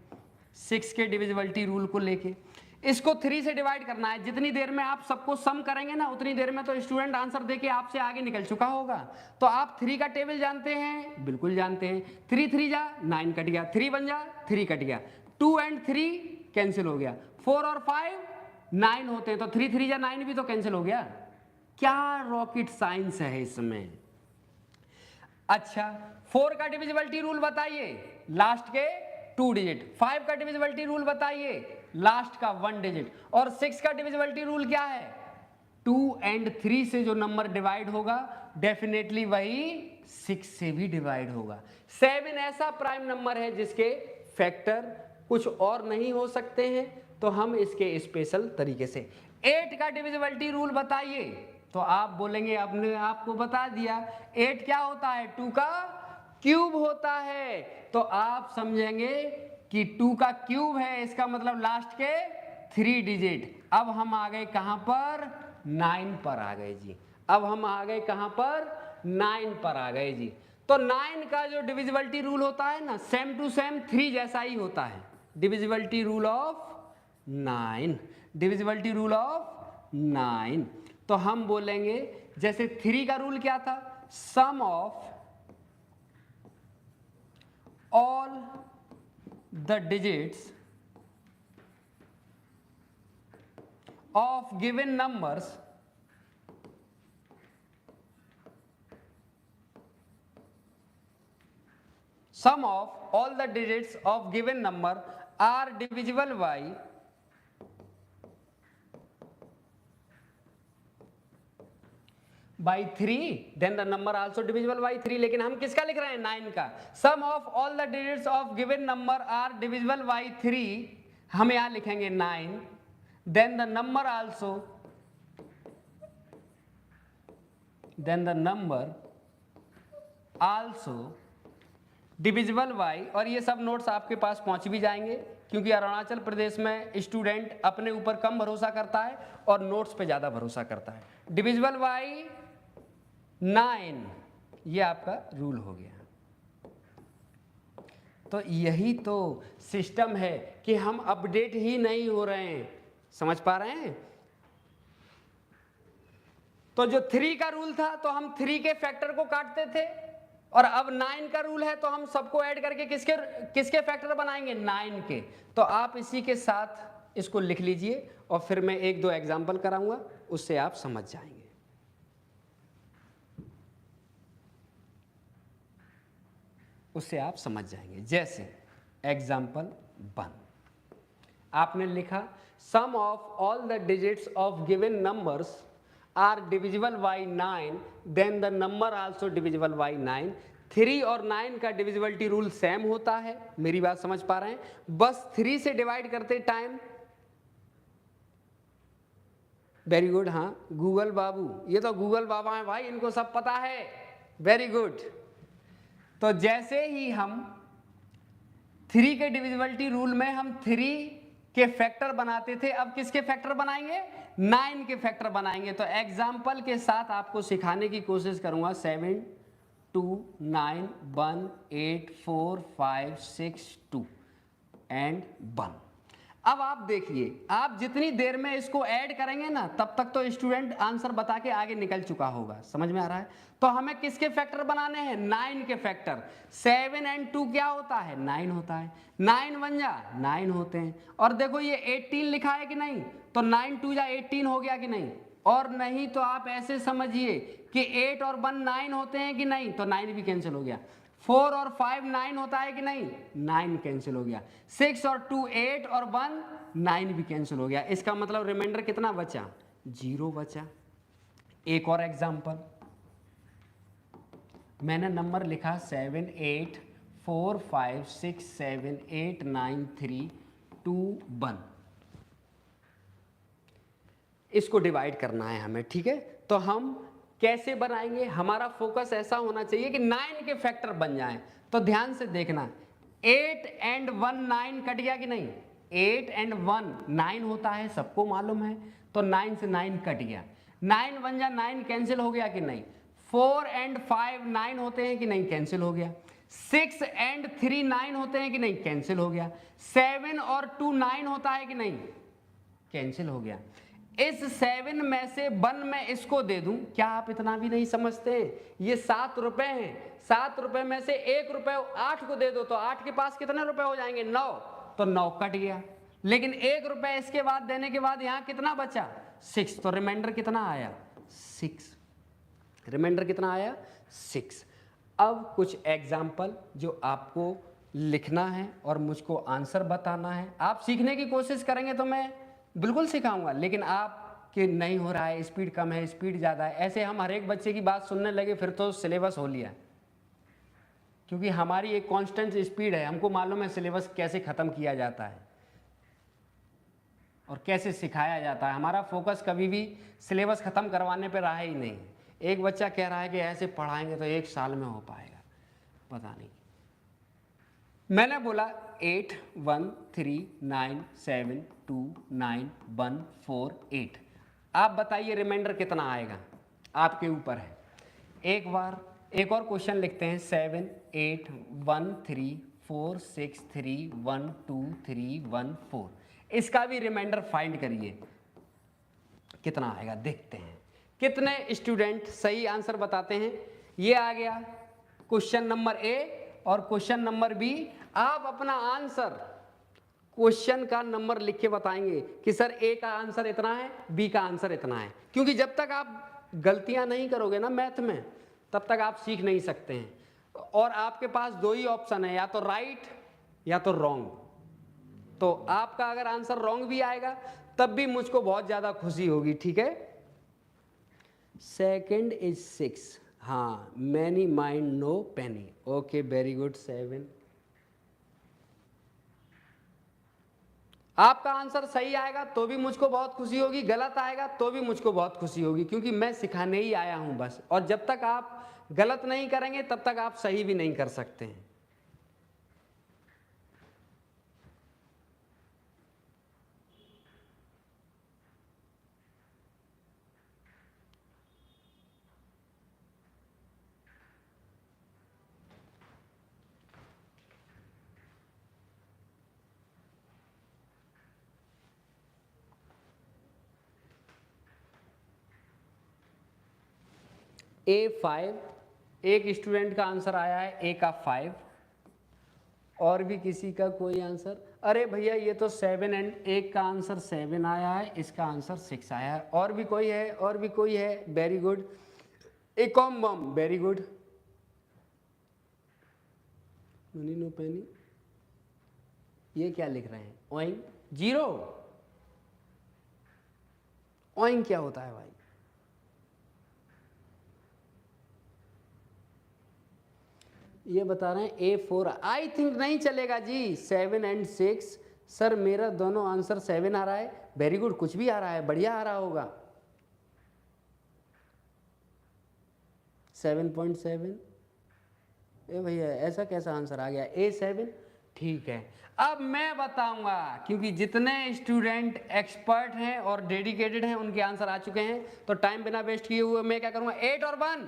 6 के डिविजिबिलिटी रूल को लेके। इसको 3 से डिवाइड करना है। जितनी देर में आप सबको सम करेंगे ना, उतनी देर में तो स्टूडेंट आंसर देके आपसे आगे निकल चुका होगा। तो आप 3 का टेबल जानते हैं? बिल्कुल जानते हैं। 3 3 जा 9 कट गया, 3 1 जा 3 कट गया, 2 and 3 कैंसिल हो गया, 4 और 5 9 होते हैं, तो 3 3 जा 9 भी तो कैंसिल हो गया। क्या रॉकेट साइंस है इसमें? अच्छा 4 का डिविजिबिलिटी रूल बताइए, लास्ट के 2 डिजिट। 5 का डिविजिबिलिटी रूल बताइए, लास्ट का 1 डिजिट। और 6 का डिविजिबिलिटी रूल क्या है? 2 and 3 से जो नंबर डिवाइड होगा डेफिनेटली वही 6 से भी डिवाइड होगा। 7 ऐसा प्राइम नंबर है जिसके फैक्टर कुछ और नहीं हो सकते हैं, तो हम इसके स्पेशल तरीके से। 8 का डिविजिबिलिटी रूल बताइए, तो आप बोलेंगे अपने आपको बता दिया। 8 क्या होता है? 2 का क्यूब होता है। तो आप समझेंगे कि 2 का क्यूब है, इसका मतलब लास्ट के 3 डिजिट। अब हम आ गए कहां पर? 9 पर आ गए जी। अब हम आ गए कहां पर? 9 पर आ गए जी। तो 9 का जो डिविजिबिलिटी रूल होता है ना, सेम टू सेम 3 जैसा ही होता है। Divisibility rule of 9, divisibility rule of 9। तो हम बोलेंगे जैसे 3 का रूल क्या था? Sum of all the digits of given numbers sum of all the digits of given number are divisible by by 3 then the number also divisible by 3, लेकिन हम किसका लिख रहे हैं? 9 का। Sum of all the digits of given number are divisible by 3, हम यहां लिखेंगे 9, then the number also divisible by, और ये सब नोट्स आपके पास पहुंच भी जाएंगे, क्योंकि अरुणाचल प्रदेश में स्टूडेंट अपने ऊपर कम भरोसा करता है और नोट्स पे ज़्यादा भरोसा करता है। डिविजिबल बाई 9, ये आपका रूल हो गया। तो यही तो सिस्टम है कि हम अपडेट ही नहीं हो रहे हैं, समझ पा रहे हैं? तो जो 3 का रूल था तो हम 3 के फैक्टर को काटते थे, और अब 9 का रूल है तो हम सबको ऐड करके किसके फैक्टर बनाएंगे? 9 के। तो आप इसी के साथ इसको लिख लीजिए, और फिर मैं 1-2 एग्जाम्पल कराऊंगा, उससे आप समझ जाएंगे। जैसे एग्जाम्पल 1 आपने लिखा, sum of all the digits of given numbers are divisible by 9, then the number also divisible by 9। 3 और 9 का डिविजिबिलिटी रूल सेम होता है, मेरी बात समझ पा रहे हैं? बस 3 से डिवाइड करते टाइम, वेरी गुड, हाँ गूगल बाबू, ये तो गूगल बाबा हैं भाई, इनको सब पता है, वेरी गुड। तो जैसे ही हम 3 के डिविजिबिलिटी रूल में हम 3 के फैक्टर बनाते थे, अब किसके फैक्टर बनाएंगे? 9 के फैक्टर बनाएंगे। तो एग्जाम्पल के साथ आपको सिखाने की कोशिश करूंगा। 7 2 9 1 8 4 5 6 2 एंड 1। अब आप देखिए, आप जितनी देर में इसको ऐड करेंगे ना, तब तक तो स्टूडेंट आंसर बता के आगे निकल चुका होगा, समझ में आ रहा है? तो हमें किसके फैक्टर बनाने हैं? 9 के फैक्टर। 7 and 2 क्या होता है? 9 होता है। 9 1 जा 9 होते हैं, और देखो ये 18 लिखा है कि नहीं, तो 9 2 जा 18 हो गया कि नहीं? और नहीं तो आप ऐसे समझिए कि 8 और 1 9 होते हैं कि नहीं, तो 9 भी कैंसिल हो गया। 4 और 5 9 होता है कि नहीं? 9 कैंसिल हो गया। 6 और 2 8 और 1 9 भी कैंसिल हो गया। इसका मतलब रिमाइंडर कितना बचा? 0 बचा। एक और एग्जांपल, मैंने नंबर लिखा 7 8 4 5 6 7 8 9 3 2 1। इसको डिवाइड करना है हमें, ठीक है? तो हम कैसे बनाएंगे? हमारा फोकस ऐसा होना चाहिए कि 9 के फैक्टर बन जाएं। तो ध्यान से देखना, 8 and 1 9 कट गया कि नहीं? 8 and 1 9 होता है, सबको मालूम है, तो 9 से 9 कट गया। 9 1 जा 9 कैंसिल हो गया कि नहीं? 4 and 5 9 होते हैं कि नहीं? कैंसिल हो गया। 6 and 3 9 होते हैं कि नहीं? कैंसिल हो गया। 7 और 2 9 होता है कि नहीं? कैंसिल हो गया। इस 7 में से 1 में इसको दे दूं, क्या आप इतना भी नहीं समझते? ये 7 रुपए हैं, 7 रुपए में से 1 रुपए 8 को दे दो, तो 8 के पास कितने रुपए हो जाएंगे? 9, तो 9 कट गया। लेकिन 1 रुपए इसके बाद देने के बाद यहां कितना बचा? 6, तो रिमाइंडर कितना आया? 6। रिमाइंडर कितना आया? 6। अब कुछ एग्जाम्पल जो आपको लिखना है और मुझको आंसर बताना है। आप सीखने की कोशिश करेंगे तो मैं बिल्कुल सिखाऊंगा, लेकिन आप कि नहीं हो रहा है, स्पीड कम है, स्पीड ज़्यादा है, ऐसे हम हर एक बच्चे की बात सुनने लगे, फिर तो सिलेबस हो लिया। क्योंकि हमारी एक कांस्टेंट स्पीड है, हमको मालूम है सिलेबस कैसे ख़त्म किया जाता है और कैसे सिखाया जाता है। हमारा फोकस कभी भी सिलेबस ख़त्म करवाने पर रहा ही नहीं। एक बच्चा कह रहा है कि ऐसे पढ़ाएंगे तो 1 साल में हो पाएगा, पता नहीं। मैंने बोला 8 1 3 9 7 2 9 1 4 8। आप बताइए रिमाइंडर कितना आएगा, आपके ऊपर है। एक और क्वेश्चन लिखते हैं। 7 8 1 3 4 6 3 1 2 3 1 4। इसका भी रिमाइंडर फाइंड करिए कितना आएगा, देखते हैं कितने स्टूडेंट सही आंसर बताते हैं। ये आ गया क्वेश्चन नंबर ए और क्वेश्चन नंबर बी। आप अपना आंसर क्वेश्चन का नंबर लिख के बताएंगे कि सर ए का आंसर इतना है, बी का आंसर इतना है। क्योंकि जब तक आप गलतियां नहीं करोगे ना मैथ में, तब तक आप सीख नहीं सकते हैं। और आपके पास 2 ही ऑप्शन है, या तो राइट या तो रॉन्ग। तो आपका अगर आंसर रॉन्ग भी आएगा तब भी मुझको बहुत ज़्यादा खुशी होगी, ठीक है? सेकेंड इज 6, हाँ, मैनी माइंड नो पेनी, ओके वेरी गुड 7। आपका आंसर सही आएगा तो भी मुझको बहुत खुशी होगी, गलत आएगा तो भी मुझको बहुत खुशी होगी, क्योंकि मैं सिखाने ही आया हूं बस, और जब तक आप गलत नहीं करेंगे तब तक आप सही भी नहीं कर सकते हैं। A5, एक स्टूडेंट का आंसर आया है ए का 5, और भी किसी का कोई आंसर? अरे भैया ये तो 7 एंड एक का आंसर 7 आया है, इसका आंसर 6 आया है। और भी कोई है? और भी कोई है? Very good. ए कॉम बम, very good. Money no penny, ये क्या लिख रहे हैं? ओइंग 0। ओइंग क्या होता है भाई? ये बता रहे हैं A4, आई थिंक नहीं चलेगा जी। 7 एंड 6, सर मेरा दोनों आंसर 7 आ रहा है। वेरी गुड, कुछ भी आ रहा है, बढ़िया आ रहा होगा। 7.7, ए भैया ऐसा कैसा आंसर आ गया? A7, ठीक है। अब मैं बताऊंगा, क्योंकि जितने स्टूडेंट एक्सपर्ट हैं और डेडिकेटेड हैं उनके आंसर आ चुके हैं, तो टाइम बिना वेस्ट किए हुए मैं क्या करूंगा, 8 और 1,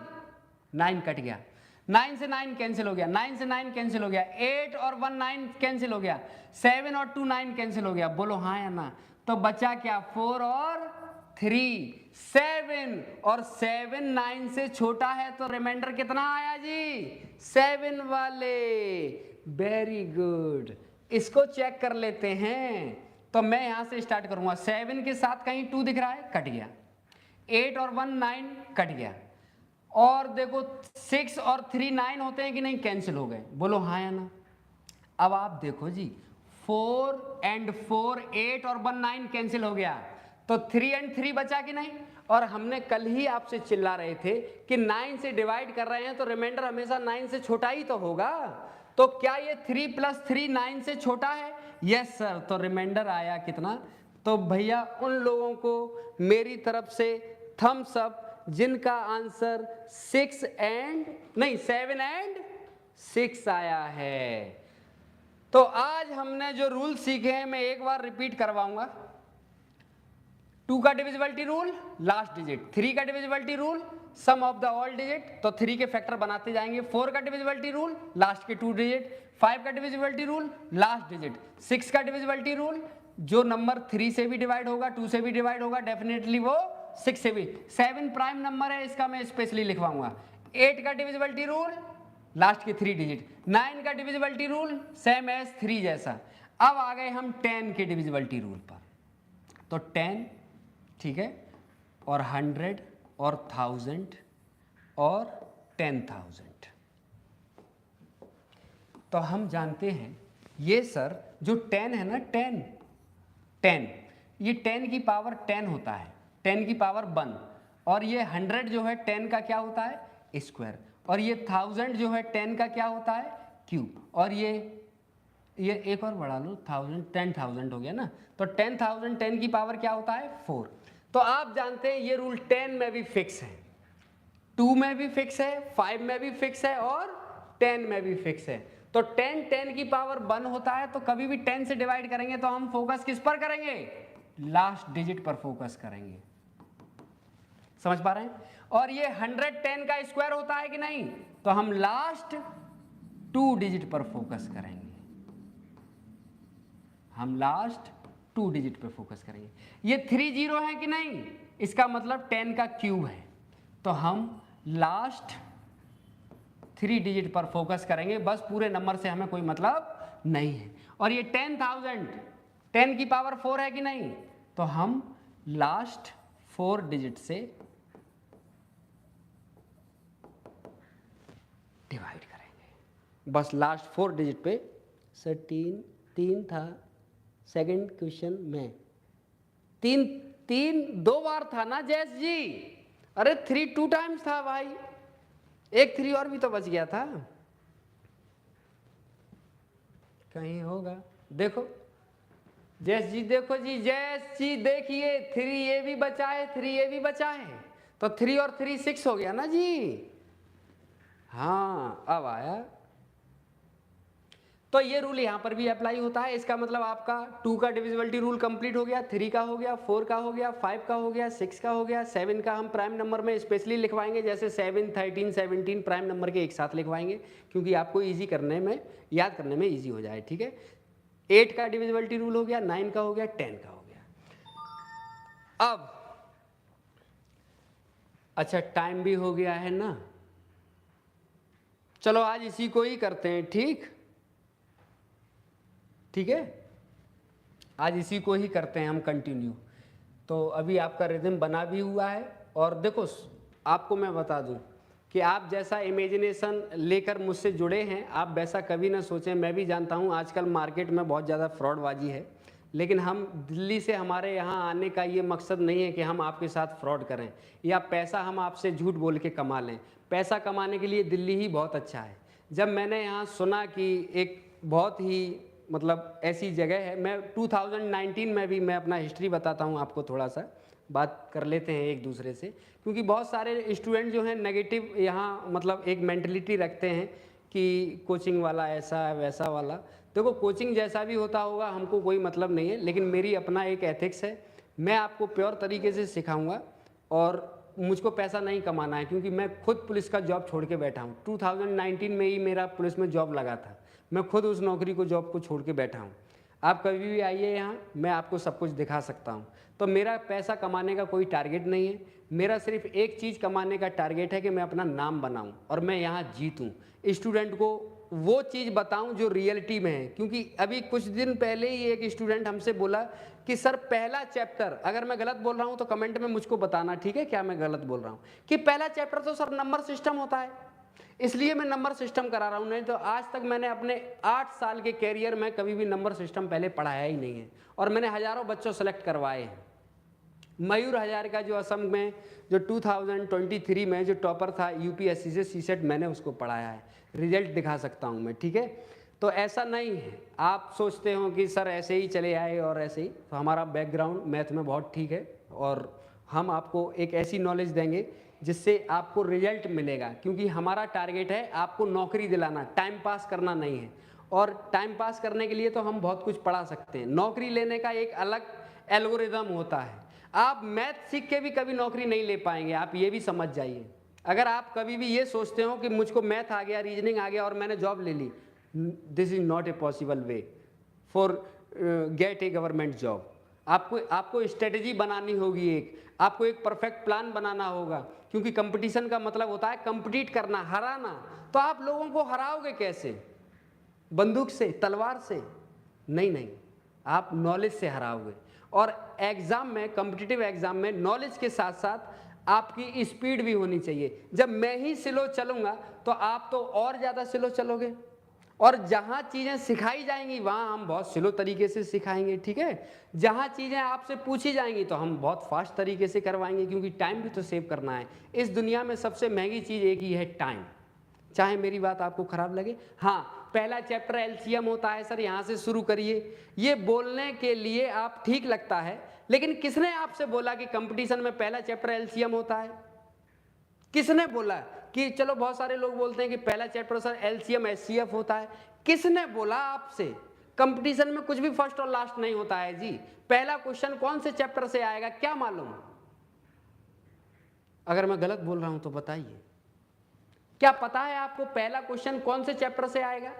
9 कट गया, 9 से 9 कैंसिल हो गया, 9 से 9 कैंसिल हो गया, 8 और 1 9 कैंसिल हो गया, 7 और 2 9 कैंसिल हो गया। बोलो हाँ या ना? तो बचा क्या? 4 और 3 7, और 7 9 से छोटा है, तो रिमाइंडर कितना आया जी? 7 वाले। वेरी गुड, इसको चेक कर लेते हैं। तो मैं यहां से स्टार्ट करूंगा। 7 के साथ कहीं 2 दिख रहा है, कट गया। 8 और 1 9, कट गया। और देखो 6 और 3 9 होते हैं कि नहीं? कैंसिल हो गए। बोलो हाँ या ना? अब आप देखो जी, 4 एंड 4 8 और 1 9 कैंसिल हो गया, तो 3 एंड 3 बचा कि नहीं? और हमने कल ही आपसे चिल्ला रहे थे कि 9 से डिवाइड कर रहे हैं तो रिमाइंडर हमेशा 9 से छोटा ही तो होगा। तो क्या ये 3 + 3 9 से छोटा है? Yes sir. तो रिमाइंडर आया कितना? तो भैया उन लोगों को मेरी तरफ से थम्स अप जिनका आंसर 7 एंड 6 आया है। तो आज हमने जो रूल सीखे हैं मैं एक बार रिपीट करवाऊंगा। 2 का डिविजिबिलिटी रूल, लास्ट डिजिट। 3 का divisibility rule, sum of the all digit, तो 3 के फैक्टर बनाते जाएंगे। 4 का डिविजिबिलिटी रूल, लास्ट के 2 डिजिट। 5 का डिविजिबिलिटी रूल, लास्ट डिजिट। 6 का डिविजिबिलिटी रूल, जो नंबर 3 से भी डिवाइड होगा, 2 से भी डिवाइड होगा, डेफिनेटली वो 6 से भी। 7 प्राइम नंबर है, इसका मैं स्पेशली लिखवाऊंगा। 8 का डिविजिबिलिटी रूल, लास्ट के 3 डिजिट। 9 का डिविजिबिलिटी रूल, सेम एज 3 जैसा। अब आ गए हम 10 के डिविजिबिलिटी रूल पर। तो 10, ठीक है, और 100 और 1000 और 10,000। तो हम जानते हैं ये सर जो 10 है ना, 10, ये 10 की पावर 10 होता है, 10 की पावर 1। और ये 100 जो है 10 का क्या होता है? स्क्वायर। और ये 1000 जो है 10 का क्या होता है? क्यूब। और ये एक और बढ़ा लो, 1000 10,000 हो गया ना। तो 10,000 10 की पावर क्या होता है? 4। तो आप जानते हैं ये रूल 10 में भी फिक्स है, 2 में भी फिक्स है, 5 में भी फिक्स है, और 10 में भी फिक्स है। तो 10 10 की पावर 1 होता है, तो कभी भी 10 से डिवाइड करेंगे तो हम फोकस किस पर करेंगे? लास्ट डिजिट पर फोकस करेंगे। समझ पा रहे हैं? और ये 110 का स्क्वायर होता है कि नहीं? तो हम लास्ट 2 डिजिट पर फोकस करेंगे। हम लास्ट 2 डिजिट पर फोकस करेंगे। ये 3 0 है कि नहीं? इसका मतलब 10 का क्यूब है। तो हम लास्ट 3 डिजिट पर फोकस करेंगे, बस पूरे नंबर से हमें कोई मतलब नहीं है। और ये 10,000 10 की पावर 4 है कि नहीं? तो हम लास्ट 4 डिजिट से डिवाइड करेंगे, बस लास्ट 4 डिजिट पे। सर 3 था सेकंड क्वेश्चन में, 3 2 बार था ना जैस जी? अरे 3 2 टाइम्स था भाई, एक 3 और भी तो बच गया था, कहीं होगा। देखो जैस जी, देखो जी जैस जी, देखिए 3 ये भी बचा है, 3 ये भी बचा है, तो 3 और 3 6 हो गया ना जी। हाँ अब आया। तो ये रूल यहाँ पर भी अप्लाई होता है। इसका मतलब आपका 2 का डिविजिबिलिटी रूल कंप्लीट हो गया, 3 का हो गया, 4 का हो गया, 5 का हो गया, 6 का हो गया, 7 का हम प्राइम नंबर में स्पेशली लिखवाएंगे, जैसे 7 13 17 प्राइम नंबर के एक साथ लिखवाएंगे, क्योंकि आपको ईजी करने में, याद करने में ईजी हो जाए, ठीक है। 8 का डिविजिबिलिटी रूल हो गया, 9 का हो गया, 10 का हो गया। अब अच्छा टाइम भी हो गया है ना, चलो आज इसी को ही करते हैं, ठीक ठीक है, आज इसी को ही करते हैं हम कंटिन्यू। तो अभी आपका रिदम बना भी हुआ है। और देखो आपको मैं बता दूं कि आप जैसा इमेजिनेशन लेकर मुझसे जुड़े हैं, आप वैसा कभी ना सोचें। मैं भी जानता हूं आजकल मार्केट में बहुत ज़्यादा फ्रॉडबाजी है, लेकिन हम दिल्ली से हमारे यहाँ आने का ये मकसद नहीं है कि हम आपके साथ फ्रॉड करें या पैसा हम आपसे झूठ बोल के कमा लें। पैसा कमाने के लिए दिल्ली ही बहुत अच्छा है। जब मैंने यहाँ सुना कि एक बहुत ही मतलब ऐसी जगह है, मैं 2019 में भी, मैं अपना हिस्ट्री बताता हूँ आपको, थोड़ा सा बात कर लेते हैं एक दूसरे से, क्योंकि बहुत सारे स्टूडेंट जो हैं नेगेटिव यहाँ मतलब एक मेंटलिटी रखते हैं कि कोचिंग वाला ऐसा है वैसा वाला। देखो कोचिंग जैसा भी होता होगा हमको कोई मतलब नहीं है, लेकिन मेरी अपना एक एथिक्स है, मैं आपको प्योर तरीके से सिखाऊंगा और मुझको पैसा नहीं कमाना है, क्योंकि मैं खुद पुलिस का जॉब छोड़ के बैठा हूँ। 2019 में ही मेरा पुलिस में जॉब लगा था, मैं खुद उस नौकरी को, जॉब को छोड़ के बैठा हूँ। आप कभी भी आइए यहाँ, मैं आपको सब कुछ दिखा सकता हूँ। तो मेरा पैसा कमाने का कोई टारगेट नहीं है, मेरा सिर्फ एक चीज़ कमाने का टारगेट है कि मैं अपना नाम बनाऊँ और मैं यहाँ जीतूँ, स्टूडेंट को वो चीज़ बताऊं जो रियलिटी में है। क्योंकि अभी कुछ दिन पहले ही एक स्टूडेंट हमसे बोला कि सर पहला चैप्टर, अगर मैं गलत बोल रहा हूं तो कमेंट में मुझको बताना, ठीक है, क्या मैं गलत बोल रहा हूं, कि पहला चैप्टर तो सर नंबर सिस्टम होता है, इसलिए मैं नंबर सिस्टम करा रहा हूं। नहीं तो आज तक मैंने अपने 8 साल के कैरियर में कभी भी नंबर सिस्टम पहले पढ़ाया ही नहीं है, और मैंने हज़ारों बच्चों सेलेक्ट करवाए हैं। मयूर हजारिका जो असम में जो 2023 में जो टॉपर था यूपीएससी से सीसेट, मैंने उसको पढ़ाया है, रिजल्ट दिखा सकता हूं मैं, ठीक है। तो ऐसा नहीं है आप सोचते हो कि सर ऐसे ही चले आए और ऐसे ही, तो हमारा बैकग्राउंड मैथ में बहुत ठीक है और हम आपको एक ऐसी नॉलेज देंगे जिससे आपको रिजल्ट मिलेगा, क्योंकि हमारा टारगेट है आपको नौकरी दिलाना, टाइम पास करना नहीं है। और टाइम पास करने के लिए तो हम बहुत कुछ पढ़ा सकते हैं, नौकरी लेने का एक अलग एल्गोरिदम होता है। आप मैथ सीख के भी कभी नौकरी नहीं ले पाएंगे, आप ये भी समझ जाइए। अगर आप कभी भी ये सोचते हो कि मुझको मैथ आ गया, रीजनिंग आ गया और मैंने जॉब ले ली, this is not a possible way for get a government job. आपको स्ट्रेटेजी बनानी होगी, आपको एक परफेक्ट प्लान बनाना होगा, क्योंकि कंपटीशन का मतलब होता है कंपीट करना, हराना। तो आप लोगों को हराओगे कैसे? बंदूक से, तलवार से? नहीं नहीं, आप नॉलेज से हराओगे। और एग्जाम में, कॉम्पिटिटिव एग्जाम में नॉलेज के साथ साथ आपकी स्पीड भी होनी चाहिए। जब मैं ही स्लो चलूंगा तो आप तो और ज़्यादा स्लो चलोगे, और जहाँ चीज़ें सिखाई जाएंगी वहाँ हम बहुत स्लो तरीके से सिखाएंगे, ठीक है। जहाँ चीज़ें आपसे पूछी जाएंगी तो हम बहुत फास्ट तरीके से करवाएंगे, क्योंकि टाइम भी तो सेव करना है। इस दुनिया में सबसे महंगी चीज़ एक ही है, टाइम। चाहे मेरी बात आपको खराब लगे, हाँ पहला चैप्टर एलसीएम होता है सर, यहाँ से शुरू करिए, ये बोलने के लिए आप ठीक लगता है, लेकिन किसने आपसे बोला कि कंपटीशन में पहला चैप्टर एलसीएम होता है? किसने बोला? कि चलो बहुत सारे लोग बोलते हैं कि पहला चैप्टर सर एलसीएम एचसीएफ होता है, किसने बोला आपसे? कंपटीशन में कुछ भी फर्स्ट और लास्ट नहीं होता है जी। पहला क्वेश्चन कौन से चैप्टर से आएगा क्या मालूम? अगर मैं गलत बोल रहा हूं तो बताइए, क्या पता है आपको पहला क्वेश्चन कौन से चैप्टर से आएगा?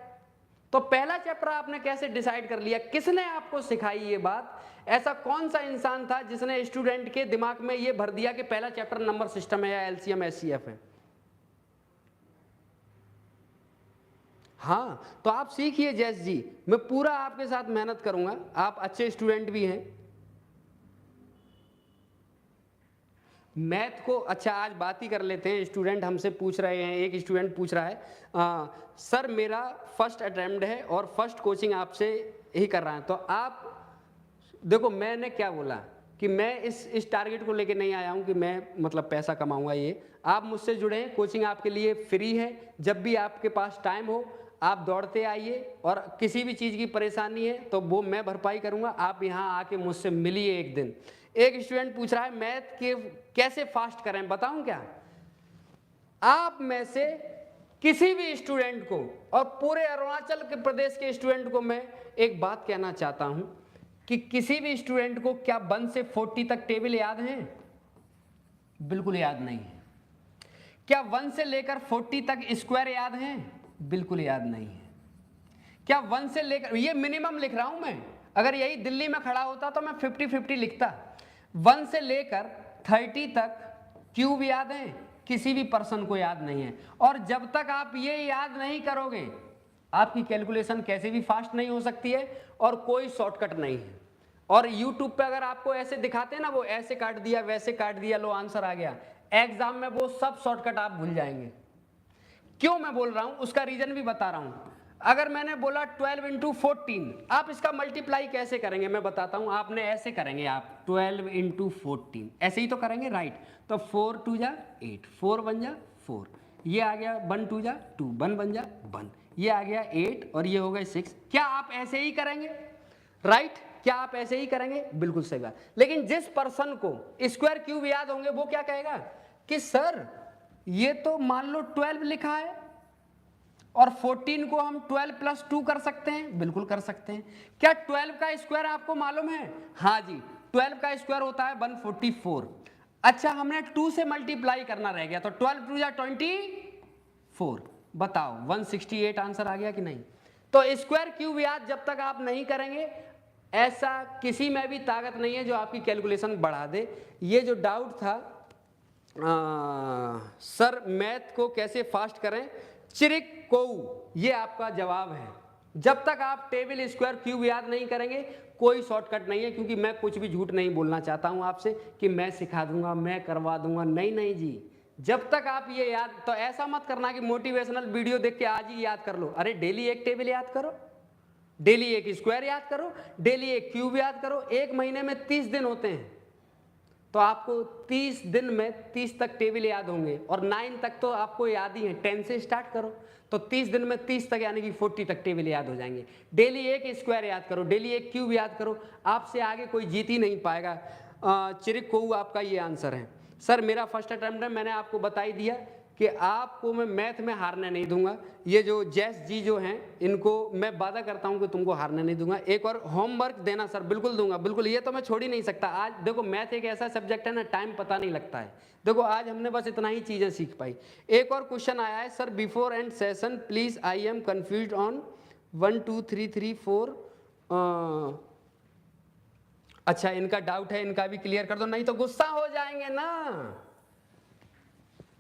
तो पहला चैप्टर आपने कैसे डिसाइड कर लिया? किसने आपको सिखाई ये बात? ऐसा कौन सा इंसान था जिसने स्टूडेंट के दिमाग में ये भर दिया कि पहला चैप्टर नंबर सिस्टम है या एलसीएम एचसीएफ है? हाँ, तो आप सीखिए जैस जी, मैं पूरा आपके साथ मेहनत करूंगा, आप अच्छे स्टूडेंट भी हैं। मैथ को, अच्छा आज बात ही कर लेते हैं। स्टूडेंट हमसे पूछ रहे हैं, एक स्टूडेंट पूछ रहा है सर मेरा फर्स्ट अटेम्प्ट है और फर्स्ट कोचिंग आपसे ही कर रहा है, तो आप देखो मैंने क्या बोला कि मैं इस टारगेट को लेके नहीं आया हूँ कि मैं मतलब पैसा कमाऊंगा। ये आप मुझसे जुड़े हैं, कोचिंग आपके लिए फ्री है। जब भी आपके पास टाइम हो आप दौड़ते आइए, और किसी भी चीज़ की परेशानी है तो वो मैं भरपाई करूंगा। आप यहाँ आके मुझसे मिलिए एक दिन। एक स्टूडेंट पूछ रहा है मैथ के कैसे फास्ट करें, बताऊं क्या? आप में से किसी भी स्टूडेंट को, और पूरे अरुणाचल के प्रदेश के स्टूडेंट को मैं एक बात कहना चाहता हूं कि किसी भी स्टूडेंट को क्या 1 से 40 तक टेबल याद है? बिल्कुल याद नहीं है। क्या 1 से लेकर 40 तक स्क्वायर याद है? बिल्कुल याद नहीं है। क्या 1 से लेकर, ये मिनिमम लिख रहा हूं मैं, अगर यही दिल्ली में खड़ा होता तो मैं 50-50 लिखता। 1 से लेकर 30 तक क्यूब याद है? किसी भी पर्सन को याद नहीं है। और जब तक आप ये याद नहीं करोगे आपकी कैलकुलेशन कैसे भी फास्ट नहीं हो सकती है, और कोई शॉर्टकट नहीं है। और YouTube पे अगर आपको ऐसे दिखाते हैं ना, वो ऐसे काट दिया वैसे काट दिया लो आंसर आ गया, एग्जाम में वो सब शॉर्टकट आप भूल जाएंगे। क्यों मैं बोल रहा हूं उसका रीजन भी बता रहा हूं। अगर मैंने बोला 12 इंटू 14, आप इसका मल्टीप्लाई कैसे करेंगे मैं बताता हूं। आपने ऐसे करेंगे, आप 12 इंटू 14 ऐसे ही तो करेंगे, राइट? तो 4 2 जा 8, 4 1 जा 4, ये आ गया 1 2 जा 2, 1 1 जा 1, ये आ गया 8 और ये हो गए 6। क्या आप ऐसे ही करेंगे? राइट? क्या आप ऐसे ही करेंगे? बिल्कुल सही बात। लेकिन जिस पर्सन को स्क्वायर क्यूब याद होंगे वो क्या कहेगा कि सर ये तो मान लो 12 लिखा है और 14 को हम 12 + 2 कर सकते हैं। बिल्कुल कर सकते हैं। क्या 12 का स्क्वायर आपको मालूम है? हाँ जी, 12 का स्क्वायर होता है 144। अच्छा, हमने 2 से मल्टीप्लाई करना रह गया, तो 12 2 जा 24, बताओ 168 आंसर आ गया कि नहीं? तो स्क्वायर क्यूब याद जब तक आप नहीं करेंगे, ऐसा किसी में भी ताकत नहीं है जो आपकी कैलकुलेशन बढ़ा दे। ये जो डाउट था सर मैथ को कैसे फास्ट करें, चिरिक कोऊ, ये आपका जवाब है। जब तक आप टेबल स्क्वायर क्यूब याद नहीं करेंगे कोई शॉर्टकट नहीं है। क्योंकि मैं कुछ भी झूठ नहीं बोलना चाहता हूं आपसे कि मैं सिखा दूंगा, मैं करवा दूंगा, नहीं नहीं जी। जब तक आप ये याद, तो ऐसा मत करना कि मोटिवेशनल वीडियो देख के आज ही याद कर लो। अरे डेली एक टेबल याद करो, डेली एक स्क्वायर याद करो, डेली एक क्यूब याद करो। एक महीने में 30 दिन होते हैं, तो आपको 30 दिन में 30 तक टेबल याद होंगे, और 9 तक तो आपको याद ही है। 10 से स्टार्ट करो तो 30 दिन में 30 तक यानी कि 40 तक टेबल याद हो जाएंगे। डेली एक स्क्वायर याद करो, डेली एक क्यूब याद करो, आपसे आगे कोई जीत ही नहीं पाएगा। चिरिक कोऊ आपका ये आंसर है। सर मेरा फर्स्ट अटेम्प्ट है, मैंने आपको बता ही दिया कि आपको मैं मैथ में हारने नहीं दूंगा। ये जो जैस जी जो हैं इनको मैं वादा करता हूं कि तुमको हारने नहीं दूंगा। एक और होमवर्क देना सर, बिल्कुल दूंगा, बिल्कुल, ये तो मैं छोड़ ही नहीं सकता। आज देखो मैथ एक ऐसा सब्जेक्ट है ना, टाइम पता नहीं लगता है। देखो आज हमने बस इतना ही चीज़ें सीख पाई। एक और क्वेश्चन आया है, sir before and session please I am confuse on 1 2 3 3 4। अच्छा, इनका डाउट है, इनका भी क्लियर कर दो, नहीं तो गुस्सा हो जाएंगे ना।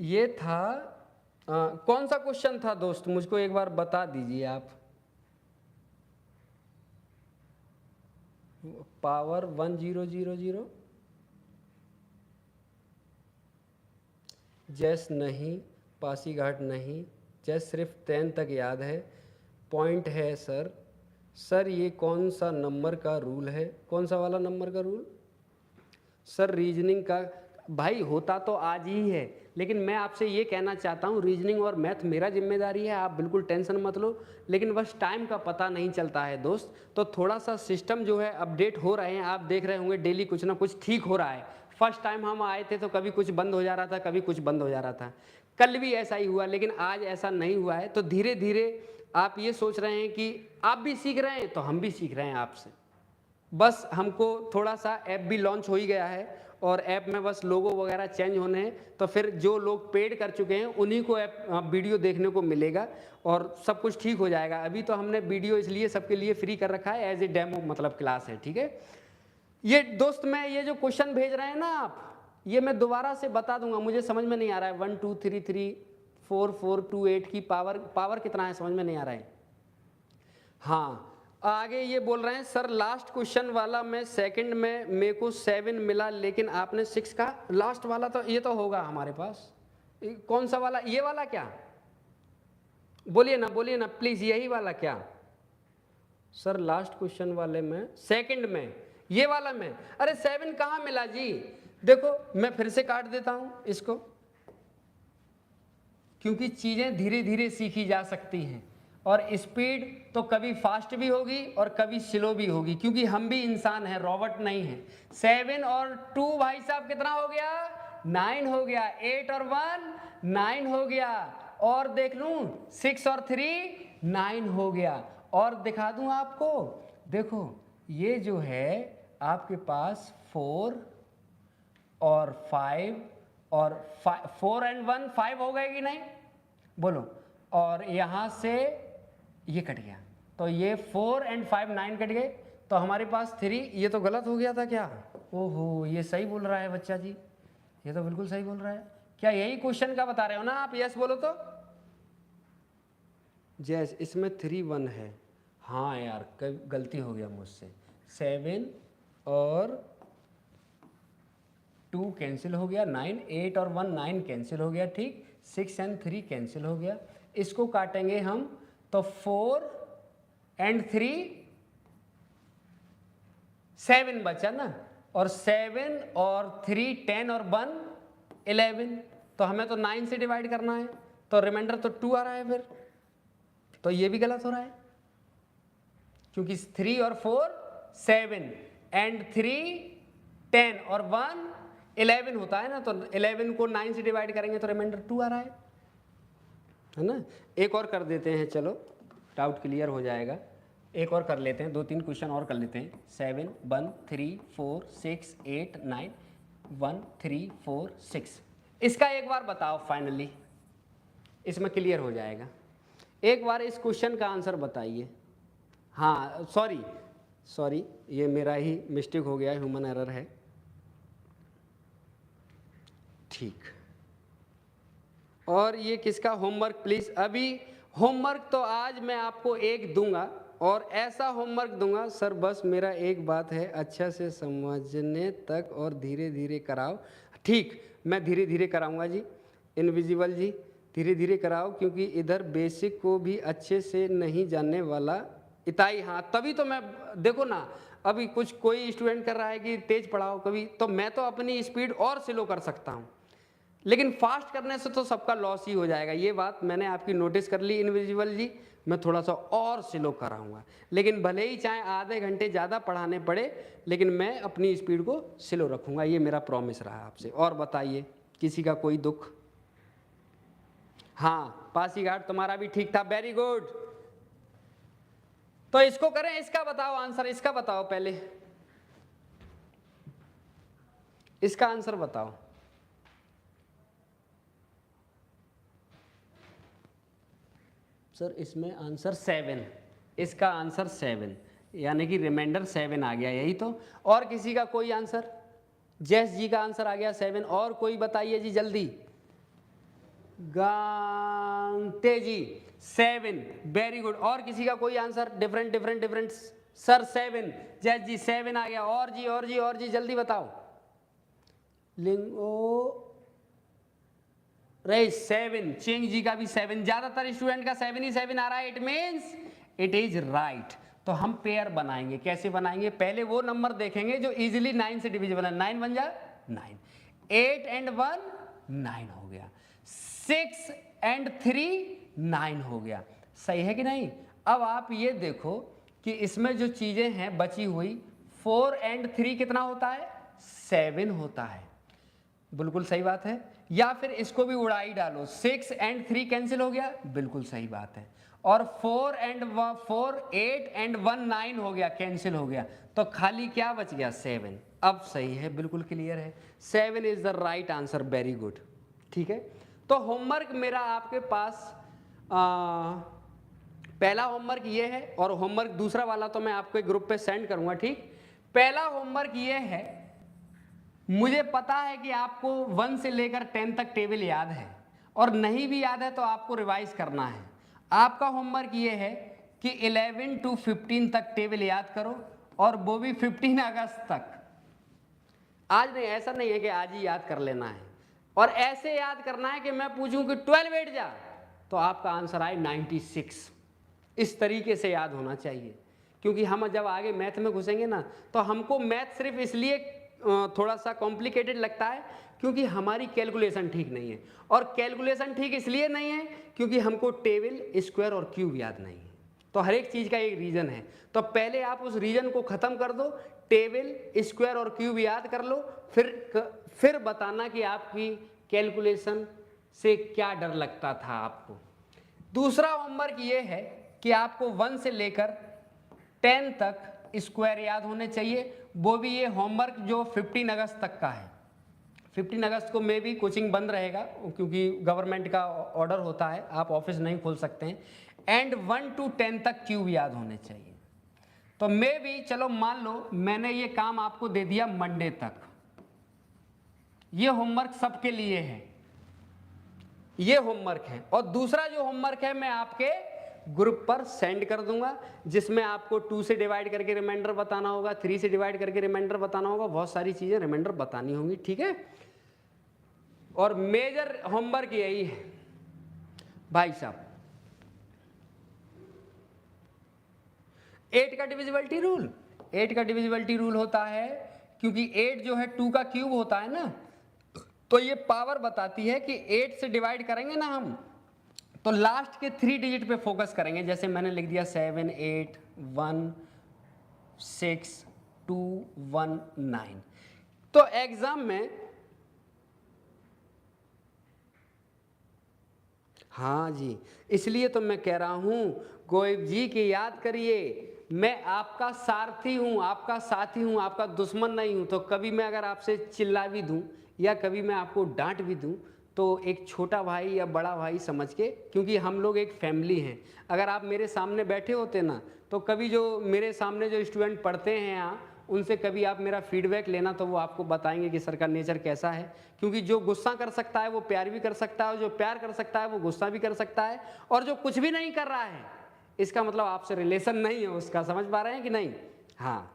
ये था कौन सा क्वेश्चन था दोस्त, मुझको एक बार बता दीजिए आप। पावर 1000, जैस नहीं, पासीघाट नहीं, जैस सिर्फ 10 तक याद है, पॉइंट है सर। सर ये कौन सा नंबर का रूल है? कौन सा वाला नंबर का रूल? सर रीजनिंग का भाई होता तो आज ही है, लेकिन मैं आपसे ये कहना चाहता हूँ रीजनिंग और मैथ मेरा जिम्मेदारी है, आप बिल्कुल टेंशन मत लो। लेकिन बस टाइम का पता नहीं चलता है दोस्त, तो थोड़ा सा सिस्टम जो है अपडेट हो रहे हैं। आप देख रहे होंगे डेली कुछ ना कुछ ठीक हो रहा है। फर्स्ट टाइम हम आए थे तो कभी कुछ बंद हो जा रहा था, कभी कुछ बंद हो जा रहा था, कल भी ऐसा ही हुआ, लेकिन आज ऐसा नहीं हुआ है। तो धीरे धीरे आप ये सोच रहे हैं कि आप भी सीख रहे हैं तो हम भी सीख रहे हैं आपसे। बस हमको थोड़ा सा ऐप भी लॉन्च हो ही गया है, और ऐप में बस लोगो वगैरह चेंज होने हैं, तो फिर जो लोग पेड कर चुके हैं उन्हीं को ऐप वीडियो देखने को मिलेगा और सब कुछ ठीक हो जाएगा। अभी तो हमने वीडियो इसलिए सबके लिए फ्री कर रखा है, एज ए डेमो मतलब क्लास है, ठीक है। ये दोस्त मैं ये जो क्वेश्चन भेज रहे हैं ना आप, ये मैं दोबारा से बता दूंगा, मुझे समझ में नहीं आ रहा है। 1 2 3 3 4 4 2 8 की पावर कितना है समझ में नहीं आ रहा है। हाँ, आगे ये बोल रहे हैं सर लास्ट क्वेश्चन वाला मैं सेकंड में मेरे को 7 मिला, लेकिन आपने 6 का लास्ट वाला, तो ये तो होगा हमारे पास। कौन सा वाला? ये वाला क्या? बोलिए ना प्लीज, यही वाला क्या? सर लास्ट क्वेश्चन वाले में सेकंड में ये वाला में, अरे 7 कहाँ मिला जी? देखो मैं फिर से काट देता हूं इसको, क्योंकि चीजें धीरे धीरे सीखी जा सकती हैं और स्पीड तो कभी फास्ट भी होगी और कभी स्लो भी होगी, क्योंकि हम भी इंसान हैं, रोबोट नहीं है। 7 और 2 भाई साहब कितना हो गया? 9 हो गया। 8 और 1 9 हो गया। और देख लूं 6 और 3 9 हो गया। और दिखा दूं आपको, देखो ये जो है आपके पास 4 और 5 और 4 एंड 1 5 हो गए कि नहीं? बोलो। और यहां से ये कट गया, तो ये 4 एंड 5 9 कट गए, तो हमारे पास 3। ये तो गलत हो गया था क्या? ओहो, ये सही बोल रहा है बच्चा जी, ये तो बिल्कुल सही बोल रहा है। क्या यही क्वेश्चन का बता रहे हो ना आप? यस बोलो तो। जैस इसमें 3 1 है। हाँ यार गलती हो गया मुझसे। 7 और 2 कैंसिल हो गया, 9 8 और 1 9 कैंसिल हो गया, ठीक। 6 एंड 3 कैंसिल हो गया। इसको काटेंगे हम तो 4 एंड 3 7 बचा ना, और 7 और 3 10 और 1 11, तो हमें तो 9 से डिवाइड करना है, तो रिमाइंडर तो 2 आ रहा है फिर, तो ये भी गलत हो रहा है, क्योंकि 3 और 4 7 एंड 3 10 और 1 11 होता है ना, तो 11 को 9 से डिवाइड करेंगे तो रिमाइंडर 2 आ रहा है ना। एक और कर देते हैं, चलो डाउट क्लियर हो जाएगा। एक और कर लेते हैं, 2-3 क्वेश्चन और कर लेते हैं। 7 1 3 4 6 8 9 1 3 4 6। इसका एक बार बताओ, फाइनली इसमें क्लियर हो जाएगा। एक बार इस क्वेश्चन का आंसर बताइए। हाँ सॉरी ये मेरा ही मिस्टेक हो गया, ह्यूमन एरर है, ठीक। और ये किसका होमवर्क प्लीज? अभी होमवर्क तो आज मैं आपको एक दूंगा, और ऐसा होमवर्क दूंगा सर, बस मेरा एक बात है, अच्छा से समझने तक और धीरे धीरे कराओ। ठीक, मैं धीरे धीरे कराऊंगा जी, इनविजिबल जी धीरे धीरे कराओ, क्योंकि इधर बेसिक को भी अच्छे से नहीं जानने वाला इताई। हाँ तभी तो मैं, देखो ना अभी कुछ कोई स्टूडेंट कर रहा है कि तेज पढ़ाओ, कभी तो मैं तो अपनी स्पीड और स्लो कर सकता हूँ, लेकिन फास्ट करने से तो सबका लॉस ही हो जाएगा। ये बात मैंने आपकी नोटिस कर ली इनविजिबल जी, मैं थोड़ा सा और स्लो कराऊंगा, लेकिन भले ही चाहे आधे घंटे ज़्यादा पढ़ाने पड़े, लेकिन मैं अपनी स्पीड को स्लो रखूंगा, ये मेरा प्रॉमिस रहा आपसे। और बताइए किसी का कोई दुख? हाँ पासीघाट तुम्हारा भी ठीक था, वेरी गुड। तो इसको करें, इसका बताओ आंसर, इसका बताओ पहले, इसका आंसर बताओ। सर इसमें आंसर 7, इसका आंसर 7, यानी कि रिमाइंडर 7 आ गया, यही तो। और किसी का कोई आंसर? जैस जी का आंसर आ गया 7। और कोई बताइए जी जल्दी। गांते जी 7, वेरी गुड। और किसी का कोई आंसर? डिफरेंट सर 7, जैस जी 7 आ गया। और जी जल्दी बताओ। लिंगो रही 7, चिंग जी का भी 7, ज्यादातर स्टूडेंट का 7 ही 7 आ रहा है, it means it is right. तो हम पेयर बनाएंगे, कैसे बनाएंगे? पहले वो नंबर देखेंगे जो इजीली 9 से डिविजिबल है। 9 बन जा 9, 8 एंड 1 9 हो गया, 6 एंड 3 9 हो गया, सही है कि नहीं? अब आप ये देखो कि इसमें जो चीजें हैं बची हुई, 4 एंड 3 कितना होता है? 7 होता है, बिल्कुल सही बात है। या फिर इसको भी उड़ाई डालो, 6 एंड 3 कैंसिल हो गया, बिल्कुल सही बात है। और 4 एंड 4 8 एंड 1 9 हो गया, कैंसिल हो गया, तो खाली क्या बच गया? 7। अब सही है, बिल्कुल क्लियर है, 7 is the right answer, very good. ठीक है, तो होमवर्क मेरा आपके पास पहला होमवर्क ये है, और होमवर्क दूसरा वाला तो मैं आपको एक ग्रुप पे सेंड करूंगा, ठीक। पहला होमवर्क ये है, मुझे पता है कि आपको 1 से लेकर 10 तक टेबल याद है, और नहीं भी याद है तो आपको रिवाइज करना है। आपका होमवर्क ये है कि 11 to 15 तक टेबल याद करो, और वो भी 15 अगस्त तक। आज नहीं, ऐसा नहीं है कि आज ही याद कर लेना है, और ऐसे याद करना है कि मैं पूछूं कि 12 बैठ जा, तो आपका आंसर आए 96। इस तरीके से याद होना चाहिए, क्योंकि हम जब आगे मैथ में घुसेंगे ना तो हमको मैथ सिर्फ इसलिए थोड़ा सा कॉम्प्लिकेटेड लगता है क्योंकि हमारी कैलकुलेशन ठीक नहीं है, और कैलकुलेशन ठीक इसलिए नहीं है क्योंकि हमको टेबल, स्क्वायर और क्यूब याद नहीं है। तो हर एक चीज़ का एक रीज़न है, तो पहले आप उस रीज़न को ख़त्म कर दो, टेबल, स्क्वायर और क्यूब याद कर लो, फिर बताना कि आपकी कैलकुलेशन से क्या डर लगता था आपको। दूसरा होमवर्क ये है कि आपको 1 से लेकर 10 तक स्क्वायर याद होने चाहिए, वो भी ये होमवर्क जो 15 अगस्त तक का है। 15 अगस्त को मे भी कोचिंग बंद रहेगा क्योंकि गवर्नमेंट का ऑर्डर होता है, आप ऑफिस नहीं खोल सकते हैं। एंड 1 to 10 तक क्यूब याद होने चाहिए। तो मे भी चलो मान लो मैंने ये काम आपको दे दिया मंडे तक, ये होमवर्क सबके लिए है, ये होमवर्क है। और दूसरा जो होमवर्क है मैं आपके ग्रुप पर सेंड कर दूंगा, जिसमें आपको 2 से डिवाइड करके रिमाइंडर बताना होगा, 3 से डिवाइड करके रिमाइंडर बताना होगा, बहुत सारी चीजें रिमाइंडर बतानी होंगी, ठीक है। और मेजर होमवर्क यही है भाई साहब। 8 का डिविजिबिलिटी रूल, 8 का डिविजिबिलिटी रूल होता है क्योंकि 8 जो है 2 का क्यूब होता है ना, तो ये पावर बताती है कि 8 से डिवाइड करेंगे ना हम तो लास्ट के 3 डिजिट पे फोकस करेंगे। जैसे मैंने लिख दिया 7 8 1 6 2 1 9। तो एग्जाम में हाँ जी, इसलिए तो मैं कह रहा हूं गोएब जी की याद करिए, मैं आपका सारथी हूं, आपका साथी हूं, आपका दुश्मन नहीं हूं। तो कभी मैं अगर आपसे चिल्ला भी दूं या कभी मैं आपको डांट भी दूं तो एक छोटा भाई या बड़ा भाई समझ के, क्योंकि हम लोग एक फैमिली हैं। अगर आप मेरे सामने बैठे होते ना तो कभी जो मेरे सामने जो स्टूडेंट पढ़ते हैं यहाँ, उनसे कभी आप मेरा फीडबैक लेना तो वो आपको बताएंगे कि सर का नेचर कैसा है। क्योंकि जो गुस्सा कर सकता है वो प्यार भी कर सकता है, और जो प्यार कर सकता है वो गुस्सा भी कर सकता है, और जो कुछ भी नहीं कर रहा है इसका मतलब आपसे रिलेशन नहीं है उसका। समझ पा रहे हैं कि नहीं? हाँ,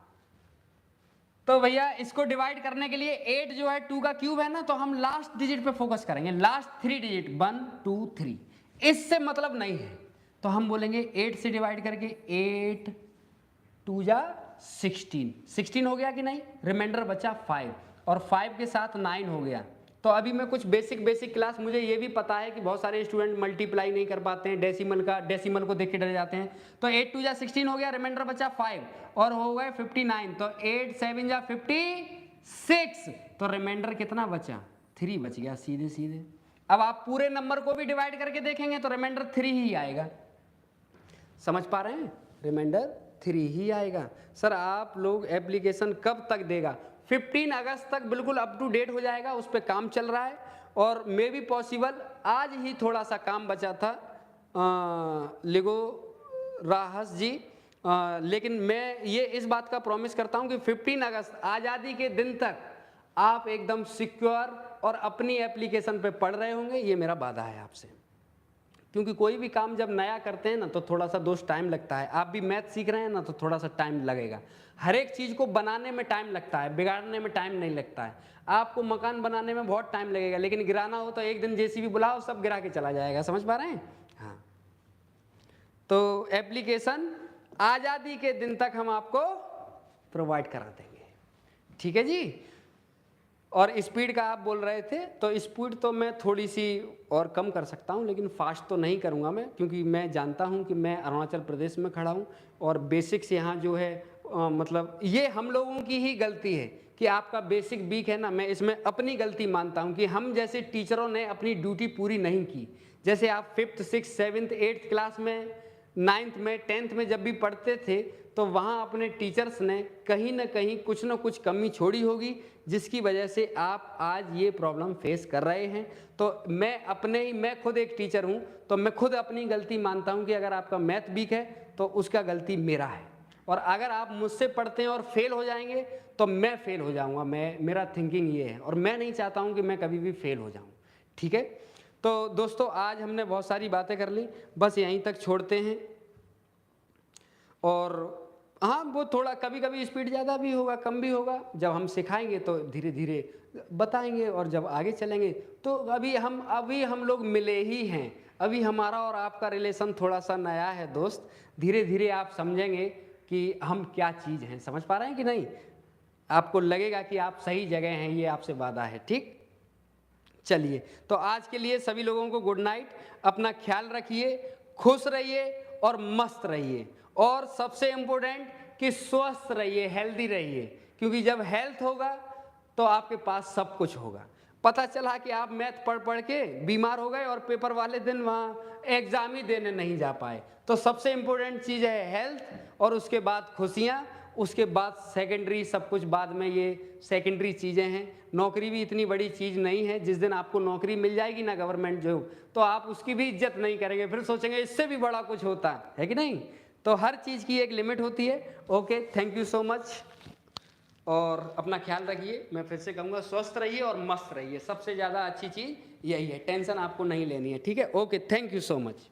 तो भैया इसको डिवाइड करने के लिए 8 जो है 2 का क्यूब है ना, तो हम लास्ट डिजिट पे फोकस करेंगे, लास्ट 3 डिजिट 1 2 3। इससे मतलब नहीं है तो हम बोलेंगे 8 से डिवाइड करके 8 2 जा 16, 16 हो गया कि नहीं, रिमाइंडर बचा 5, और 5 के साथ 9 हो गया। तो अभी मैं कुछ बेसिक क्लास, मुझे ये भी पता है कि बहुत सारे स्टूडेंट मल्टीप्लाई नहीं कर पाते हैं, डेसिमल को देख के डर जाते हैं। तो 8 2 जा 16 हो गया, रिमाइंडर बचा 5 और हो गए 59। तो 8 7 जा 56, तो रिमाइंडर कितना बचा? 3 बच गया सीधे सीधे। अब आप पूरे नंबर को भी डिवाइड करके देखेंगे तो रिमाइंडर 3 ही आएगा। समझ पा रहे हैं? रिमाइंडर 3 ही आएगा। सर आप लोग एप्लीकेशन कब तक देगा? 15 अगस्त तक बिल्कुल अप टू डेट हो जाएगा, उस पर काम चल रहा है। और मे बी पॉसिबल आज ही थोड़ा सा काम बचा था लिगो राहस जी, लेकिन मैं ये इस बात का प्रॉमिस करता हूँ कि 15 अगस्त आज़ादी के दिन तक आप एकदम सिक्योर और अपनी एप्लीकेशन पे पढ़ रहे होंगे, ये मेरा वादा है आपसे। क्योंकि कोई भी काम जब नया करते हैं ना तो थोड़ा सा दोस्त टाइम लगता है। आप भी मैथ सीख रहे हैं ना तो थोड़ा सा टाइम लगेगा। हर एक चीज़ को बनाने में टाइम लगता है, बिगाड़ने में टाइम नहीं लगता है। आपको मकान बनाने में बहुत टाइम लगेगा, लेकिन गिराना हो तो एक दिन जेसीबी बुलाओ, सब गिरा के चला जाएगा। समझ पा रहे हैं? हाँ, तो एप्लीकेशन आज़ादी के दिन तक हम आपको प्रोवाइड करा देंगे, ठीक है जी। और स्पीड का आप बोल रहे थे, तो स्पीड तो मैं थोड़ी सी और कम कर सकता हूं, लेकिन फास्ट तो नहीं करूंगा मैं, क्योंकि मैं जानता हूं कि मैं अरुणाचल प्रदेश में खड़ा हूं और बेसिक्स यहाँ जो है मतलब ये हम लोगों की ही गलती है कि आपका बेसिक वीक है ना। मैं इसमें अपनी गलती मानता हूं कि हम जैसे टीचरों ने अपनी ड्यूटी पूरी नहीं की। जैसे आप 5th 6th 7th 8th class में, 9th में, 10th में जब भी पढ़ते थे तो वहाँ अपने टीचर्स ने कहीं ना कहीं कुछ ना कुछ कमी छोड़ी होगी, जिसकी वजह से आप आज ये प्रॉब्लम फेस कर रहे हैं। तो मैं खुद एक टीचर हूँ, तो मैं खुद अपनी गलती मानता हूँ कि अगर आपका मैथ वीक है तो उसका गलती मेरा है, और अगर आप मुझसे पढ़ते हैं और फेल हो जाएंगे तो मैं फेल हो जाऊँगा। मेरा थिंकिंग ये है, और मैं नहीं चाहता हूँ कि मैं कभी भी फेल हो जाऊँ, ठीक है। तो दोस्तों आज हमने बहुत सारी बातें कर ली, बस यहीं तक छोड़ते हैं। और हाँ, वो थोड़ा कभी कभी स्पीड ज़्यादा भी होगा, कम भी होगा। जब हम सिखाएंगे तो धीरे धीरे बताएंगे, और जब आगे चलेंगे तो अभी हम लोग मिले ही हैं। अभी हमारा और आपका रिलेशन थोड़ा सा नया है दोस्त, धीरे धीरे आप समझेंगे कि हम क्या चीज़ हैं। समझ पा रहे हैं कि नहीं? आपको लगेगा कि आप सही जगह हैं, ये आपसे वादा है। ठीक, चलिए तो आज के लिए सभी लोगों को गुड नाइट। अपना ख्याल रखिए, खुश रहिए और मस्त रहिए, और सबसे इम्पोर्टेंट कि स्वस्थ रहिए, हेल्दी रहिए, क्योंकि जब हेल्थ होगा तो आपके पास सब कुछ होगा। पता चला कि आप मैथ पढ़ पढ़ के बीमार हो गए और पेपर वाले दिन वहाँ एग्जाम ही देने नहीं जा पाए, तो सबसे इम्पोर्टेंट चीज़ है हेल्थ, और उसके बाद खुशियाँ, उसके बाद सेकेंडरी सब कुछ बाद में, ये सेकेंडरी चीज़ें हैं। नौकरी भी इतनी बड़ी चीज़ नहीं है। जिस दिन आपको नौकरी मिल जाएगी ना, गवर्नमेंट जॉब, तो आप उसकी भी इज्जत नहीं करेंगे, फिर सोचेंगे इससे भी बड़ा कुछ होता है कि नहीं। तो हर चीज़ की एक लिमिट होती है। Okay, thank you so much, और अपना ख्याल रखिए। मैं फिर से कहूँगा, स्वस्थ रहिए और मस्त रहिए। सबसे ज़्यादा अच्छी चीज़ यही है, टेंशन आपको नहीं लेनी है। ठीक है, okay, thank you so much.